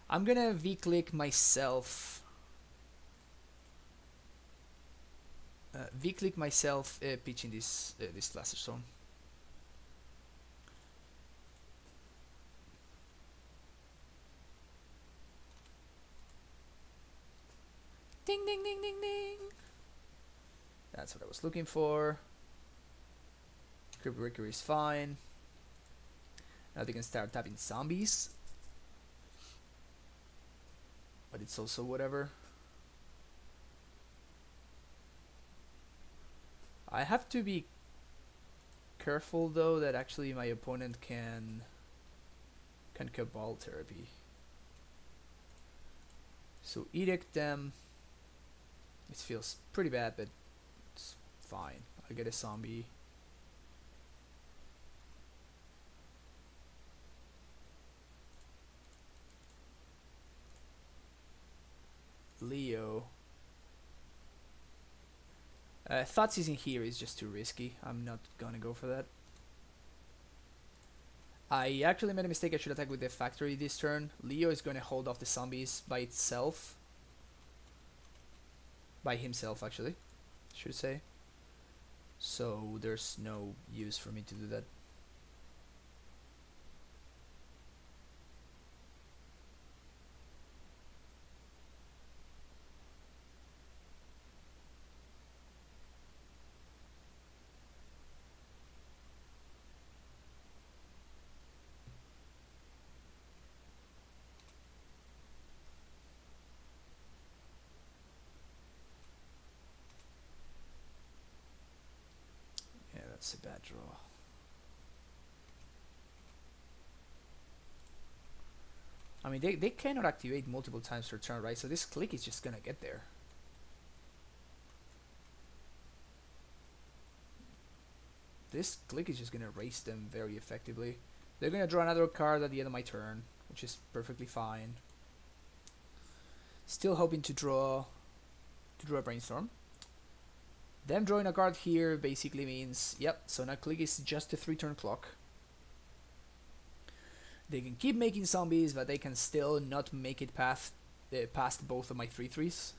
I'm gonna V-click myself. V-click myself pitching this Blaster Stone. Ding ding ding ding ding. That's what I was looking for. Crypt Breaker is fine. Now they can start tapping zombies. But it's also whatever. I have to be careful though that actually my opponent can Cabal Therapy. So edict them. It feels pretty bad, but it's fine. I get a zombie. Leo. Thoughts isn't here is just too risky. I'm not gonna go for that. I actually made a mistake. I should attack with the factory this turn. Leo is gonna hold off the zombies by itself. By himself, actually, I should say. So there's no use for me to do that. That's a bad draw. I mean, they cannot activate multiple times per turn, right? So this click is just gonna get there. This click is just gonna race them very effectively. They're gonna draw another card at the end of my turn, which is perfectly fine. Still hoping to draw a Brainstorm. Them drawing a card here basically means, yep, so now click is just a 3-turn clock. They can keep making zombies, but they can still not make it past both of my 3/3s.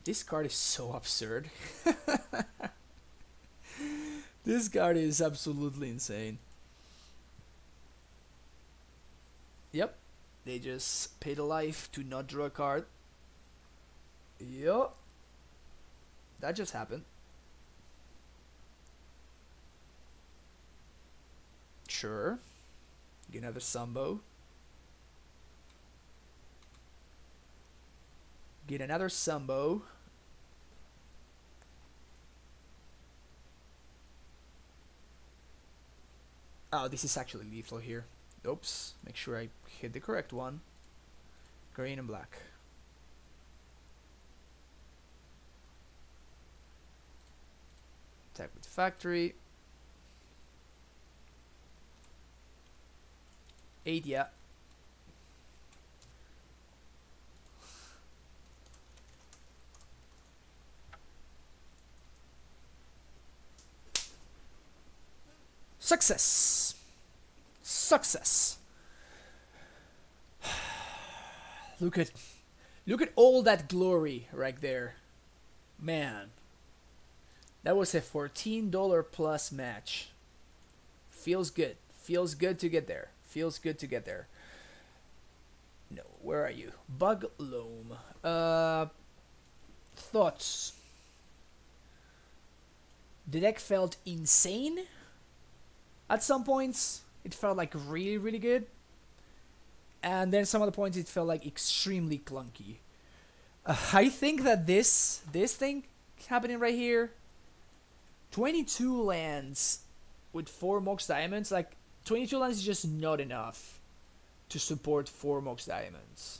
This card is so absurd. This card is absolutely insane. Yep, they just paid a life to not draw a card. Yup, that just happened. Sure, get another Sambo. Get another Sumbo. Oh, this is actually lethal here. Oops, make sure I hit the correct one. Green and black. Attack with factory. 8, yeah. Success! Success! Look at all that glory right there. Man. That was a $14 plus match. Feels good. Feels good to get there. Feels good to get there. No, where are you? Bug Loam. Thoughts? The deck felt insane. At some points, it felt like really, really good. And then some other points, it felt like extremely clunky. I think that this thing happening right here, 22 lands with 4 Mox Diamonds, like 22 lands is just not enough to support 4 Mox Diamonds.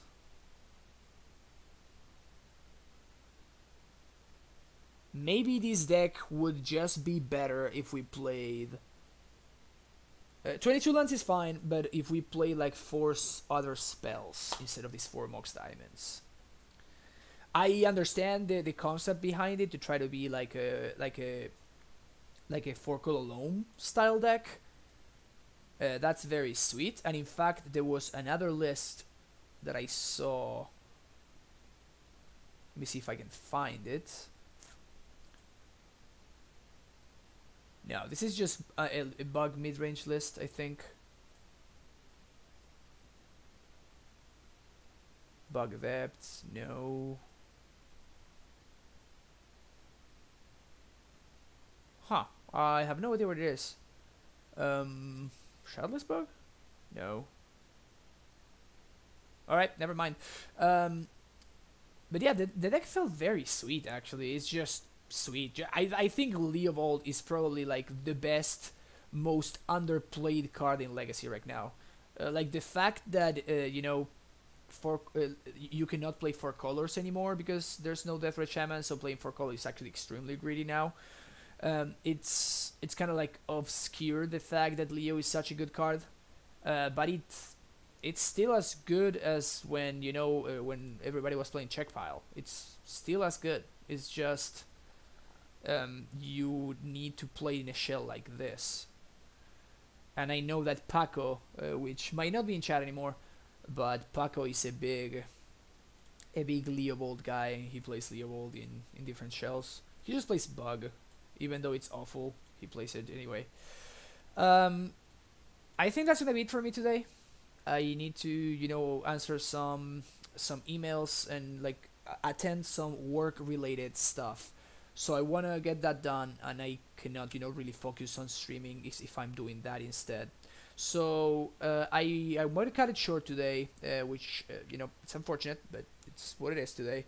Maybe this deck would just be better if we played 22 lands is fine, but if we play like 4 other spells instead of these 4 Mox Diamonds. I understand the concept behind it, to try to be like a 4-color Loam style deck. That's very sweet, and in fact there was another list that I saw. Let me see if I can find it. No, this is just a bug mid-range list, I think. Bug depths, no. Huh, I have no idea what it is. Shadowless bug? No. Alright, never mind. But yeah, the deck felt very sweet, actually. It's just sweet. I think Leovold is probably like the best, most underplayed card in Legacy right now. Like the fact that you know, you cannot play 4 colors anymore because there's no Death Red Shaman, so playing 4 colors is actually extremely greedy now. It's kind of like obscured the fact that Leo is such a good card, but it's still as good as when, you know, when everybody was playing Check Pile. It's still as good. It's just you need to play in a shell like this. And I know that Paco, which might not be in chat anymore, but Paco is a big Leovold guy. He plays Leovold in different shells. He just plays Bug, even though it's awful. He plays it anyway. I think that's gonna be it for me today. I need to, you know, answer some emails and like attend some work related stuff. So I want to get that done, and I cannot, you know, really focus on streaming if I'm doing that instead. So I want to cut it short today, which, you know, it's unfortunate, but it's what it is today.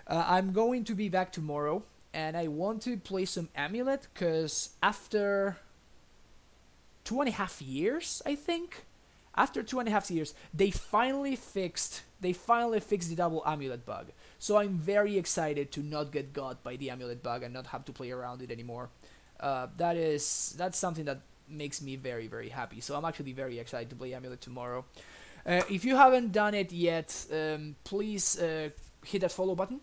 I'm going to be back tomorrow, and I want to play some Amulet, because after 2.5 years, I think, after 2.5 years, they finally fixed the double Amulet bug. So I'm very excited to not get got by the Amulet bug and not have to play around it anymore. That's something that makes me very, very happy. So I'm actually very excited to play Amulet tomorrow. If you haven't done it yet, please hit that follow button.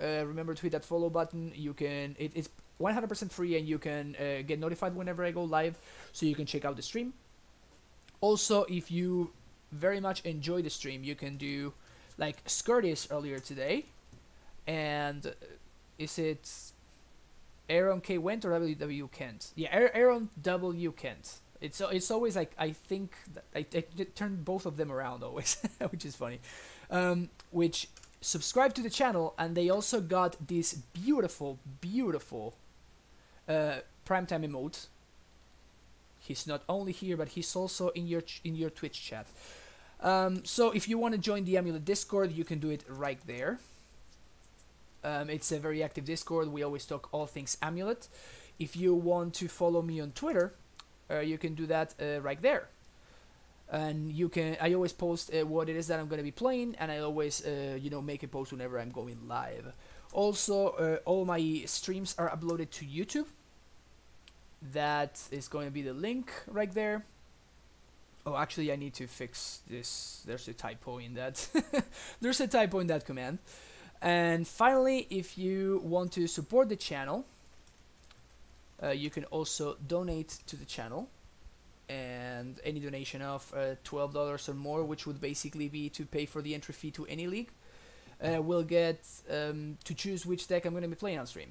Remember to hit that follow button. You can it's 100% free, and you can get notified whenever I go live, so you can check out the stream. Also, if you very much enjoy the stream, you can do like Skirtis earlier today, and is it Aaron K. Went or WW Kent? Yeah, Aaron W. Kent. It's always like, I think that I turn both of them around always, which is funny. Which subscribe to the channel, and they also got this beautiful primetime emote. He's not only here, but he's also in your Twitch chat. So if you want to join the Amulet Discord, you can do it right there. It's a very active Discord. We always talk all things Amulet. If you want to follow me on Twitter, you can do that right there. And you can. I always post what it is that I'm going to be playing, and I always, make a post whenever I'm going live. Also, all my streams are uploaded to YouTube. That is going to be the link right there. Oh, actually, I need to fix this. There's a typo in that. There's a typo in that command. And finally, if you want to support the channel, you can also donate to the channel. And any donation of $12 or more, which would basically be to pay for the entry fee to any league, will get to choose which deck I'm going to be playing on stream.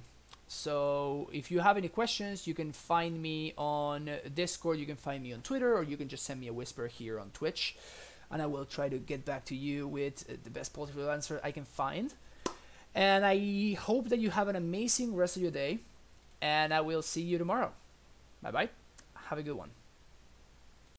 So if you have any questions, you can find me on Discord, you can find me on Twitter, or you can just send me a whisper here on Twitch, and I will try to get back to you with the best possible answer I can find. And I hope that you have an amazing rest of your day, and I will see you tomorrow. Bye bye. Have a good one.